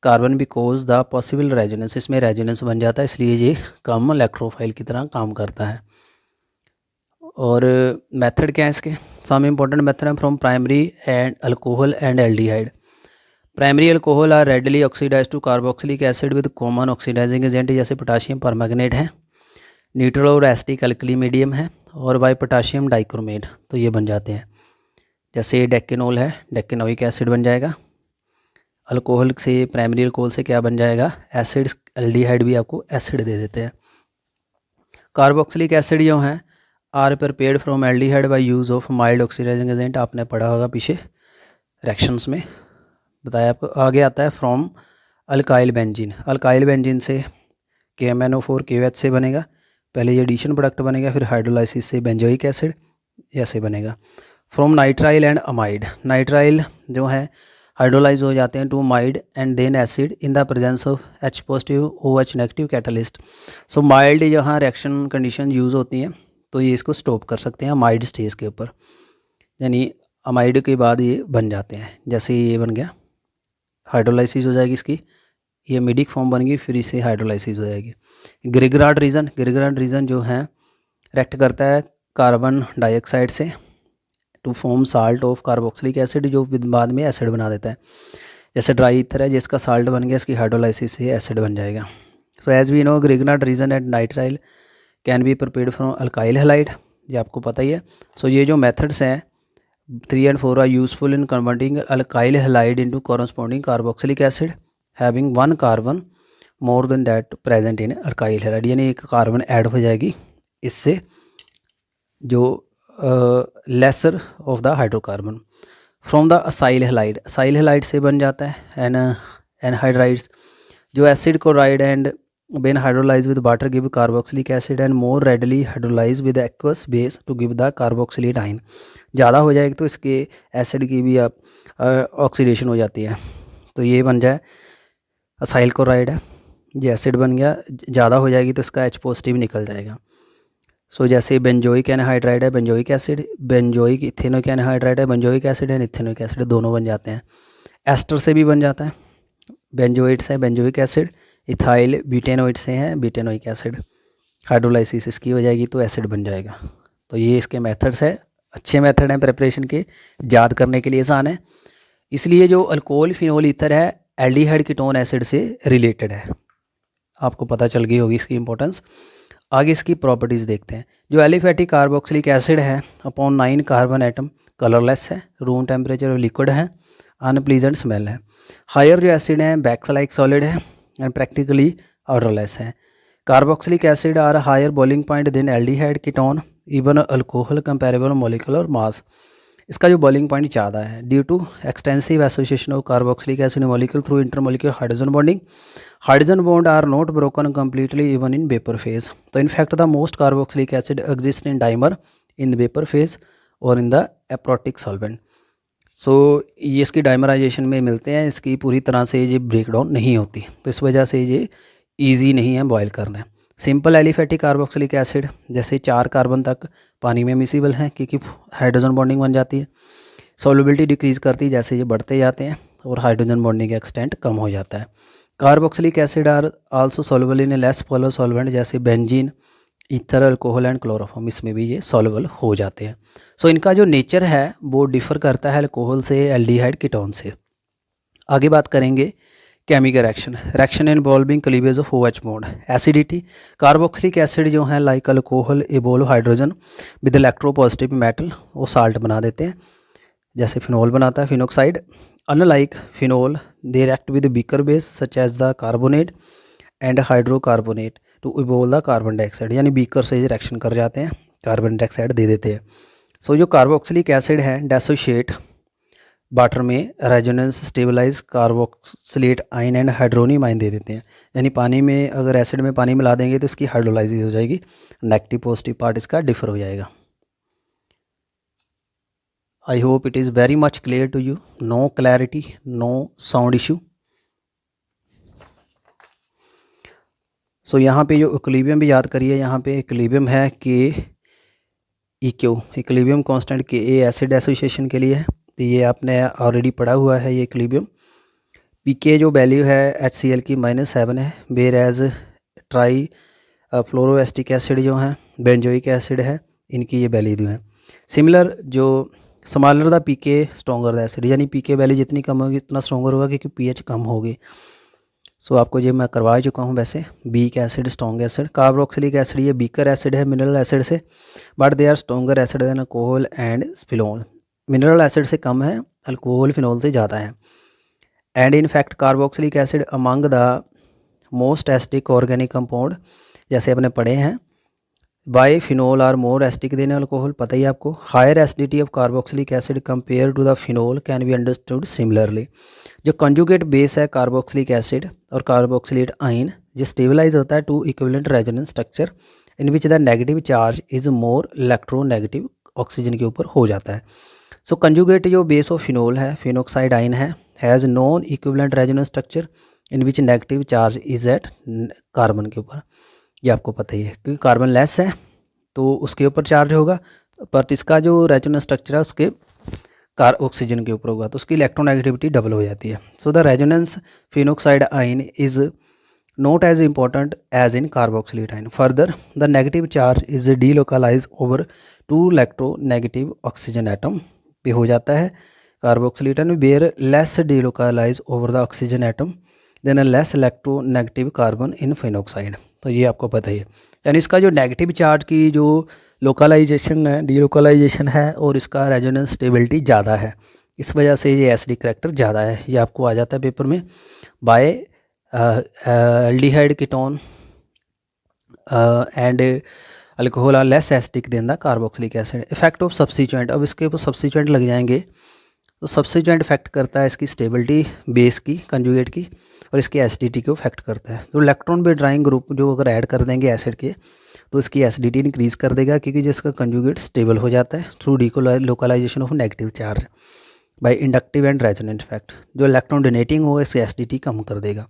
carbon because the possible resonance, इसमें रेजोनेंस बन जाता है, इसलिए ये कम इलेक्ट्रोफाइल की तरह काम करता है। और मेथड क्या है इसके, सम इम्पोर्टेंट मेथड है from primary and alcohol and aldehyde. Primary alcohol are readily oxidise to carboxylic acid with common oxidising agent, जैसे पोटाशियम परमैंगनेट है, न्यूट्रल और एसिटिक अल्कली मीडियम है, और बाई पोटाशियम डाइक्रोमेट, तो ये बन जाते हैं। जैसे डेकेनोल है, डेकेनोइक एसिड बन जाएगा। अल्कोहल से, प्राइमरी अल्कोहल से क्या बन जाएगा, एसिड, एल्डिहाइड भी आपको एसिड दे देते हैं। कार्बोक्सिलिक एसिड जो हैं are prepared from aldehyde by use of mild oxidising agent, आपने पढ़ा होगा पीछे रिएक्शंस में बताया आपको। आगे आता है from alkyl benzene, alkyl benzene से KMnO4 KOH से बनेगा, पहले ये एडिशन प्रोडक्ट बनेगा, फिर हाइड्रोलाइसिस से बेंजोइक एसिड ऐसे बनेगा। From nitrile and amide, nitrile जो है हाइड्रोलाइज हो जाते हैं to amide and then acid in the presence of H positive OH negative catalyst. So mild जहाँ रिएक्शन कंडीशन यूज़ होती हैं तो ये इसको स्टॉप कर सकते हैं अमाइड स्टेज के ऊपर, यानी अमाइड के बाद ये बन जाते हैं। जैसे ये बन गया, हाइड्रोलाइसिस हो जाएगी इसकी, ये मिडिक फॉर्म बन गई, फिर इसे हाइड्रोलाइसिस हो जाएगी। ग्रिगरार्ड रीजन जो है रिएक्ट करता है कार्बन डाइऑक्साइड से to form salt of carboxylic acid, जो बाद में एसिड बना देता है। जैसे ड्राई ईथर है जिसका साल्ट बन गया, इसकी हाइड्रोलाइसिस से एसिड बन जाएगा। So as we know Grignard reagent and nitrile can be prepared from alkyl halide, ये आपको पता ही है। सो ये जो मेथड्स हैं 3 and 4 are useful in converting alkyl halide into corresponding carboxylic acid having 1 carbon more than that present in alkyl halide, यानी एक carbon add हो जाएगी इससे जो lesser of the hydrocarbon from the acyl halide, acyl halide से बन जाता है एनहाइड्राइड्स जो acid chloride and when hydrolyzed with water give carboxylic acid and more readily hydrolyzed with aqueous base to give the carboxylate ion, ज़्यादा हो जाएगी तो इसके एसिड की भी आप ऑक्सीडेशन हो जाती है, तो ये बन जाए असाइल क्लोराइड है, ये एसिड बन गया, ज़्यादा हो जाएगी तो इसका H पॉजिटिव निकल जाएगा। सो जैसे बेंजोइक एनहाइड्राइड है benzoic acid, benzoic ethanoic anhydride है benzoic acid and ethanoic acid दोनों बन जाते हैं। एस्टर से भी बन जाता है, बेंजोइट्स है बेंजोइक एसिड, इथाइल ब्यूटेनोइड से हैं ब्यूटेनोइक एसिड, हाइड्रोलाइसिस इसकी हो जाएगी तो एसिड बन जाएगा। तो ये इसके मेथड्स है, अच्छे मेथड हैं प्रिपरेशन के, याद करने के लिए आसान है। इसलिए जो अल्कोहल फिनोल ईथर है एल्डिहाइड कीटोन एसिड से रिलेटेड है, आपको पता चल गई होगी इसकी इंपॉर्टेंस। आगे इसकी प्रॉपर्टीज़ देखते हैं। जो एलिफेटिक कार्बोक्सिलिक एसिड है अपॉन 9 कार्बन एटम कलरलेस है, रूम टेम्परेचर लिक्विड है, अनप्लीजेंट स्मेल है। हायर जो एसिड है बैक्स लाइक सॉलिड है एंड प्रैक्टिकली ऑर्डरलेस है। Carboxylic acid are higher boiling point than aldehyde ketone even alcohol comparable molecular mass, इसका जो boiling point ज़्यादा है due to extensive association of carboxylic acid molecule through intermolecular hydrogen bonding, hydrogen bond are not broken completely even in vapour phase. तो in fact the most carboxylic acid exist in dimer in vapour phase और in the aprotic solvent. So ये इसकी dimerisation में मिलते हैं, इसकी पूरी तरह से ये ब्रेक डाउन नहीं होती, तो इस वजह से ये ईजी नहीं है बॉयल करना। सिंपल एलिफेटिक कार्बोक्सिलिक एसिड जैसे 4 कार्बन तक पानी में मिसिबल हैं क्योंकि हाइड्रोजन बॉन्डिंग बन जाती है, सॉल्युबिलिटी डिक्रीज़ करती है जैसे ये बढ़ते जाते हैं और हाइड्रोजन बॉन्डिंग का एक्सटेंट कम हो जाता है। Carboxylic acid are also soluble in less polar solvent जैसे benzene, ether, alcohol and chloroform, इसमें भी ये सॉल्युबल हो जाते हैं। सो इनका जो नेचर है वो डिफ़र करता है अल्कोहल से, एल्डिहाइड कीटोन से। आगे बात करेंगे chemical reaction involving cleavage of OH bond. Acidity, carboxylic acid जो है like alcohol evolve hydrogen with electropositive metal, वो साल्ट बना देते हैं जैसे फिनोल बनाता है phenoxide. Unlike phenol they react with weaker base such as the carbonate and hydrocarbonate to evolve the carbon dioxide, यानी बीकर से रिएक्शन कर जाते हैं, कार्बन डाइऑक्साइड दे देते हैं। सो जो कार्बोक्सिलिक एसिड है डेसोशिएट वाटर में resonance stabilise carboxylate ion and hydronium ion दे देते हैं, यानी पानी में अगर एसिड में पानी मिला देंगे तो इसकी हाइड्रोलाइसिस हो जाएगी, नेगेटिव पॉजिटिव पार्ट इसका डिफर हो जाएगा। I hope it is very much clear to you, no clarity, no sound issue. So यहाँ पे जो इक्विलिब्रियम भी याद करिए, यहाँ पे इक्विलिब्रियम है के EQ, इक्विलिब्रियम कांस्टेंट के ए एसिड एसोसिएशन के लिए है, तो ये आपने ऑलरेडी पढ़ा हुआ है ये इक्विलिब्रियम। PK जो वैल्यू है HCl की -7 है, वेयर एज ट्राई फ्लोरोएस्टिक एसिड जो है बेंजोइक एसिड है, इनकी ये वैल्यू है सिमिलर। जो smaller the PK stronger the acid, यानी PK वैल्यू जितनी कम होगी उतना स्ट्रॉन्गर होगा क्योंकि pH कम होगी। सो आपको ये मैं करवा चुका हूँ वैसे, weak acid strong acid. Carboxylic acid ये वीकर एसिड है मिनरल एसिड से, but they are stronger acid than alcohol and phenol. Mineral acid से कम है, अल्कोहल फिनोल से ज़्यादा है। And in fact carboxylic acid among the most acidic organic compound, जैसे अपने पढ़े हैं by phenol are more acidic than alcohol, पता ही आपको। Higher acidity of carboxylic acid compare to the phenol can be understood similarly. जो conjugate base है carboxylic acid और कार्बोक्सिलेट आयन, जो स्टेबलाइज होता है two equivalent resonance structure in which the negative charge is more electronegative, oxygen के ऊपर हो जाता है। सो कंजुगेट जो बेस ऑफ फिनोल है फिनोक्साइड आयन है, has non equivalent resonance structure in which negative charge is at carbon के ऊपर, ये आपको पता ही है क्योंकि कार्बन लेस है तो उसके ऊपर चार्ज होगा, पर इसका जो रेजोनेंस स्ट्रक्चर है उसके ऑक्सीजन के ऊपर होगा तो उसकी इलेक्ट्रोनेगेटिविटी डबल हो जाती है। So the resonance phenoxide ion is not as important as in carboxylate ion. Further the negative charge is delocalize over 2 electronegative oxygen atom पे हो जाता है carboxylate and where less delocalize over the oxygen atom than less electronegative carbon in phenoxide. तो ये आपको पता ही है, यानी इसका जो नेगेटिव चार्ज की जो लोकलाइजेशन है, डीलोकलाइजेशन है, और इसका रेजोनेंस स्टेबिलिटी ज़्यादा है, इस वजह से ये एसिडिक करैक्टर ज़्यादा है। ये आपको आ जाता है पेपर में by aldehyde ketone and alcohol are less acidic than the carboxylic acid. Effect of substituent, अब इसके ऊपर सब्स्टिट्यूएंट लग जाएंगे तो सब्स्टिट्यूएंट इफेक्ट करता है इसकी स्टेबिलिटी बेस की, कंजुगेट की, और इसकी एसिडिटी को इफेक्ट करता है। तो इलेक्ट्रॉन विड्रॉइंग ग्रुप जो अगर ऐड कर देंगे एसिड के तो इसकी एसिडिटी इंक्रीज़ कर देगा, क्योंकि जिसका कंजुगेट स्टेबल हो जाता है through localization of negative charge by inductive and resonant effect. जो इलेक्ट्रॉन डोनेटिंग होगा इसकी एसिडिटी कम कर देगा।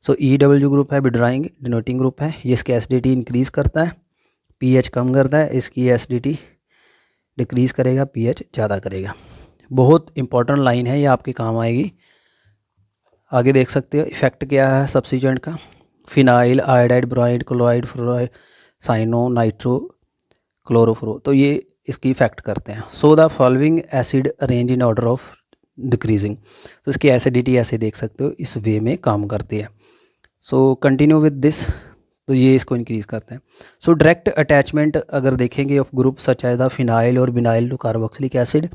सो EW ग्रुप है, विड्रॉइंग डोनेटिंग ग्रुप है, ये इसकी एसिडिटी इंक्रीज़ करता है, pH कम करता है, इसकी एसिडिटी डिक्रीज़ करेगा, pH ज़्यादा करेगा। बहुत इंपॉर्टेंट लाइन है, ये आपके काम आएगी। आगे देख सकते हो इफेक्ट क्या है सब्स्टिट्यूएंट का, phenyl, iodide, bromide, chloride, fluoride, cyano, nitro, chlorofluoro, तो ये इसकी इफेक्ट करते हैं। So the following acid arrange in order of decreasing, तो इसकी एसिडिटी ऐसे देख सकते हो इस वे में काम करती है। सो कंटिन्यू विद दिस, तो ये इसको इंक्रीज़ करते हैं। सो डायरेक्ट अटैचमेंट अगर देखेंगे of group such as the phenyl और बिनाइल टू कार्बोक्सिलिक एसिड,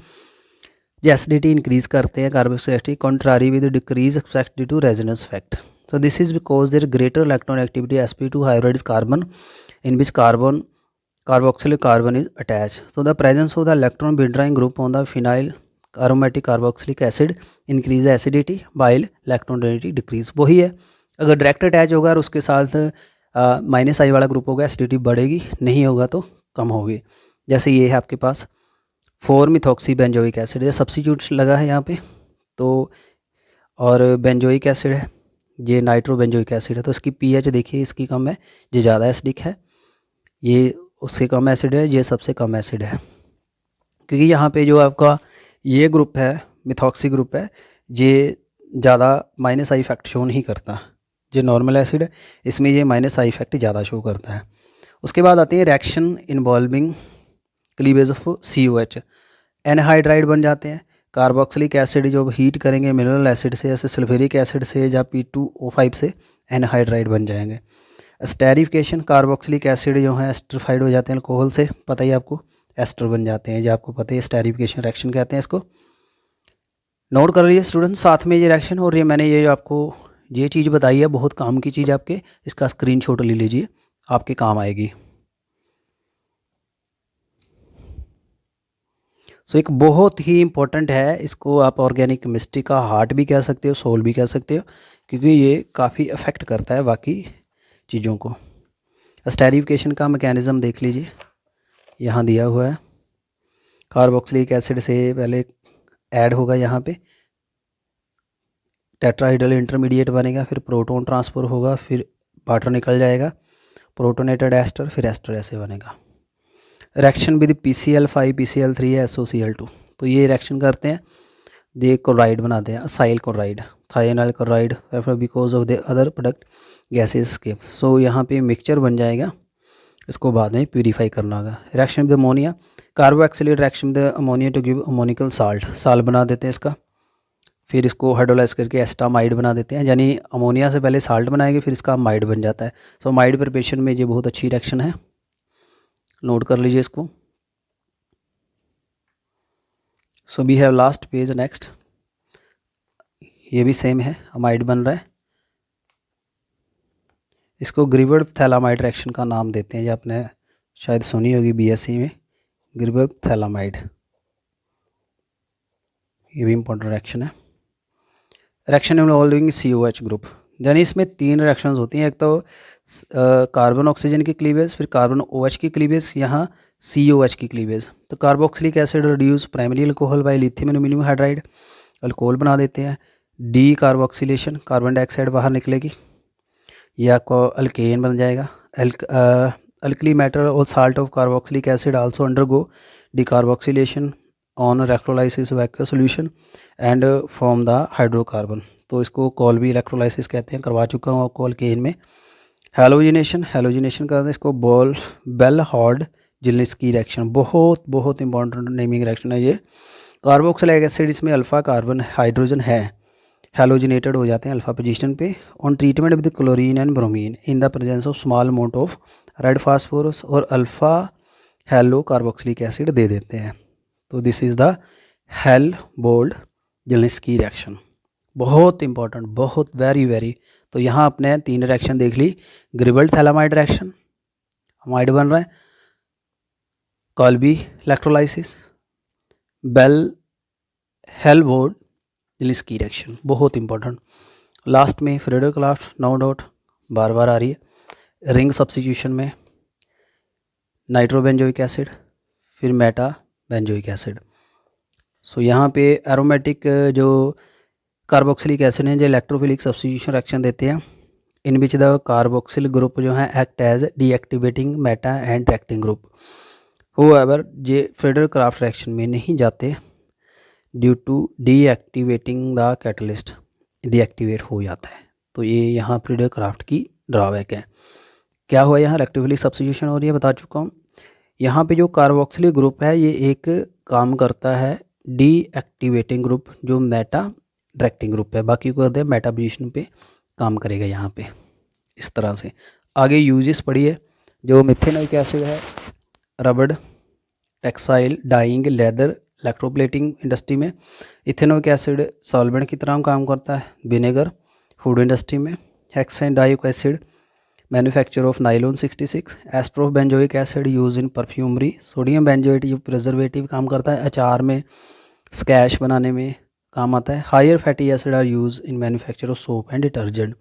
जो एसिडिटी इंक्रीज़ करते हैं carboxylic acid, contrary with decrease expect due to resonance effect. So this is because their greater electron activity sp2 hybrid is carbon in which carboxylic carbon is attached. So the presence of the electron withdrawing group on the phenyl aromatic carboxylic acid increase the acidity while electron density decrease। वही है, अगर direct attach होगा और उसके साथ minus आई वाला group होगा acidity बढ़ेगी, नहीं होगा तो कम होगी। जैसे ये है आपके पास 4-methoxy बेंजोइक एसिड, ये सब्स्टिट्यूट लगा है यहाँ पे, तो और बेंजोइक एसिड है, ये नाइट्रो बेंजोइक एसिड है, तो इसकी pH देखिए इसकी कम है, ये ज़्यादा एसिडिक है, ये उससे कम एसिड है, ये सबसे कम एसिड है। क्योंकि यहाँ पे जो आपका ये ग्रुप है मिथॉक्सी ग्रुप है, ये ज़्यादा माइनस आई इफेक्ट शो नहीं करता, जो नॉर्मल एसिड है इसमें ये माइनस आई इफेक्ट ज़्यादा शो करता है। उसके बाद आती है reaction involving cleavage of COH, anhydride बन जाते हैं। कार्बोक्सिलिक एसिड जो हीट करेंगे मिनरल एसिड से, जैसे सल्फ्यूरिक एसिड से या P2O5 से एनहाइड्राइड बन जाएंगे। एस्टेरिफिकेशन, कार्बोक्सिलिक एसिड जो है एस्टरिफाइड हो जाते हैं अल्कोहल से, पता ही आपको, एस्टर बन जाते हैं, जो आपको पता है एस्टेरिफिकेशन रिएक्शन कहते हैं इसको। नोट कर लीजिए स्टूडेंट साथ में ये रिएक्शन, और ये मैंने ये आपको ये चीज़ बताई है, बहुत काम की चीज़ आपके, इसका स्क्रीनशॉट ले लीजिए, आपके काम आएगी। सो एक बहुत ही इंपॉर्टेंट है, इसको आप ऑर्गेनिक केमिस्ट्री का हार्ट भी कह सकते हो, सोल भी कह सकते हो, क्योंकि ये काफ़ी अफेक्ट करता है बाकी चीज़ों को। एस्टेरिफिकेशन का मैकेनिज़्म देख लीजिए, यहाँ दिया हुआ है। कार्बोक्सिलिक एसिड से पहले ऐड होगा यहाँ पे, टेट्राहाइड्रल इंटरमीडिएट बनेगा, फिर प्रोटॉन ट्रांसफर होगा, फिर वाटर निकल जाएगा, प्रोटोनेटेड एस्टर, फिर एस्टर ऐसे बनेगा। Reaction with PCl5 PCl3 SOCl2, तो ये रिएक्शन करते हैं, दे क्लोराइड बनाते हैं, acyl chloride, thionyl chloride, because of the other product gases escape. So यहाँ पे मिक्सचर बन जाएगा, इसको बाद में प्यूरीफाई करना होगा। Reaction with ammonia, carboxylate reaction with ammonia to give ammoniacal salt बना देते हैं इसका, फिर इसको हाइड्रोलाइज करके एस्टामाइड बना देते हैं, यानी अमोनिया से पहले साल्ट बनाएंगे फिर इसका माइड बन जाता है। सो माइड प्रिपरेशन में ये बहुत अच्छी रिएक्शन है, नोट कर लीजिए इसको। So we have last page next, ये भी सेम है, अमाइड बन रहा है, इसको ग्रिबर्ड थैलामाइड रिएक्शन का नाम देते हैं, ये आपने शायद सुनी होगी BSc में, ग्रिबर्ड थैलामाइड, ये भी इंपॉर्टेंट रिएक्शन है। रिएक्शन इन्वॉल्विंग COH ग्रुप, यानी इसमें 3 रिएक्शंस होती हैं, एक तो कार्बन ऑक्सीजन की क्लीवेज, फिर कार्बन OH की क्लीवेज, यहाँ COH की क्लीवेज। तो carboxylic acid reduce primary alcohol by lithium aluminium hydride, alcohol बना देते हैं। डी कार्बोक्सिलेशन, कार्बन डाइऑक्साइड बाहर निकलेगी, ये आपको अल्केन बन जाएगा। अल्कली मेटल और salt of carboxylic acid also undergo decarboxylation on electrolysis vacuum solution and form the hydrocarbon, तो इसको कॉल्बी इलेक्ट्रोलाइसिस कहते हैं, करवा चुका हूँ आपको अल्केन में। हेलोजिनेशन करते हैं इसको बेल हॉर्ड जिल्निस्की रिएक्शन, बहुत इंपॉर्टेंट नेमिंग रिएक्शन है ये। कार्बोक्सिलिक एसिड, इसमें अल्फ़ा कार्बन हाइड्रोजन है, हेलोजिनेटेड हो जाते हैं अल्फ़ा पोजीशन पे। On treatment with chlorine and bromine in the presence of small amount of red phosphorus और अल्फ़ा हेलो कार्बोक्सिलिक एसिड दे देते हैं। तो this is the Helmholtz Zelinsky reaction, बहुत इंपॉर्टेंट, बहुत वेरी। तो यहाँ आपने 3 रिएक्शन देख ली। ग्रिबल्ड थैलामाइड रिएक्शन, अमाइड बन रहा है, Kolbe electrolysis, Hell Helmholtz Zelinsky reaction, बहुत इंपॉर्टेंट। लास्ट में फ्रेडर-क्राफ्ट, नो डाउट, बार बार आ रही है। रिंग सब्स्टिट्यूशन में नाइट्रोबेंजोइक एसिड, फिर मेटा बेंजोइक एसिड। सो यहाँ पे एरोमेटिक जो कार्बोक्सिलिक एसिड हैं जो इलेक्ट्रोफिलिक सब्स्टिट्यूशन रिएक्शन देते हैं, in which the carboxyl group जो है act as deactivating meta and reacting group. However ये फ्रेडर-क्राफ्ट रिएक्शन में नहीं जाते due to deactivating the catalyst, deactivate हो जाता है। तो ये यहाँ फ्रेडर-क्राफ्ट की ड्रॉबैक है। क्या हुआ, यहाँ इलेक्ट्रोफिलिक सब्स्टिट्यूशन हो रही है, बता चुका हूँ। यहाँ पे जो कार्बोक्सिलिक ग्रुप है ये एक काम करता है डीएक्टिवेटिंग ग्रुप, जो मेटा डायरेक्टिंग ग्रुप है, बाकी को कहते हैं मेटा पोजीशन पे काम करेगा यहाँ पे, इस तरह से। आगे यूजेस पढ़िए। जो मिथेनोइक एसिड है, रबड़, textile, dyeing, leather, electroplating industry में। इथेनोइक एसिड सॉल्वेंट की तरह काम करता है, विनेगर, फूड इंडस्ट्री में। Hexane dioic acid, manufacture of nylon 66। Esters of benzoic acid use in perfumery. Sodium benzoate जो प्रिजर्वेटिव काम करता है, अचार में, स्कैश बनाने में काम आता है। Higher fatty acid are use in manufacture of soap and detergent.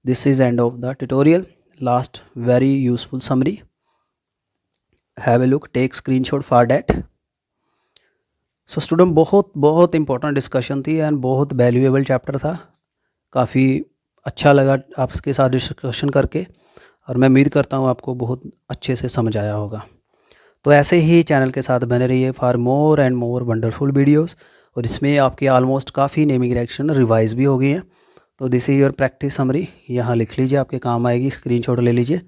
This is end of the tutorial. Last very useful summary, have a look, take screenshot for that. So student, बहुत important discussion थी and बहुत valuable chapter था। काफ़ी अच्छा लगा आपके साथ discussion करके, और मैं उम्मीद करता हूँ आपको बहुत अच्छे से समझ आया होगा। तो ऐसे ही चैनल के साथ बने रहिए for more and more wonderful videos. और इसमें आपके ऑलमोस्ट काफ़ी नेमिंग रिएक्शन रिवाइज भी हो गई हैं। तो this is your practice summary, यहाँ लिख लीजिए, आपके काम आएगी, स्क्रीनशॉट ले लीजिए।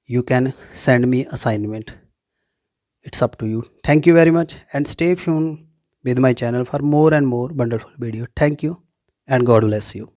You can send me assignment, it's up to you. Thank you very much and stay tuned with my channel for more and more wonderful video. Thank you and God bless you.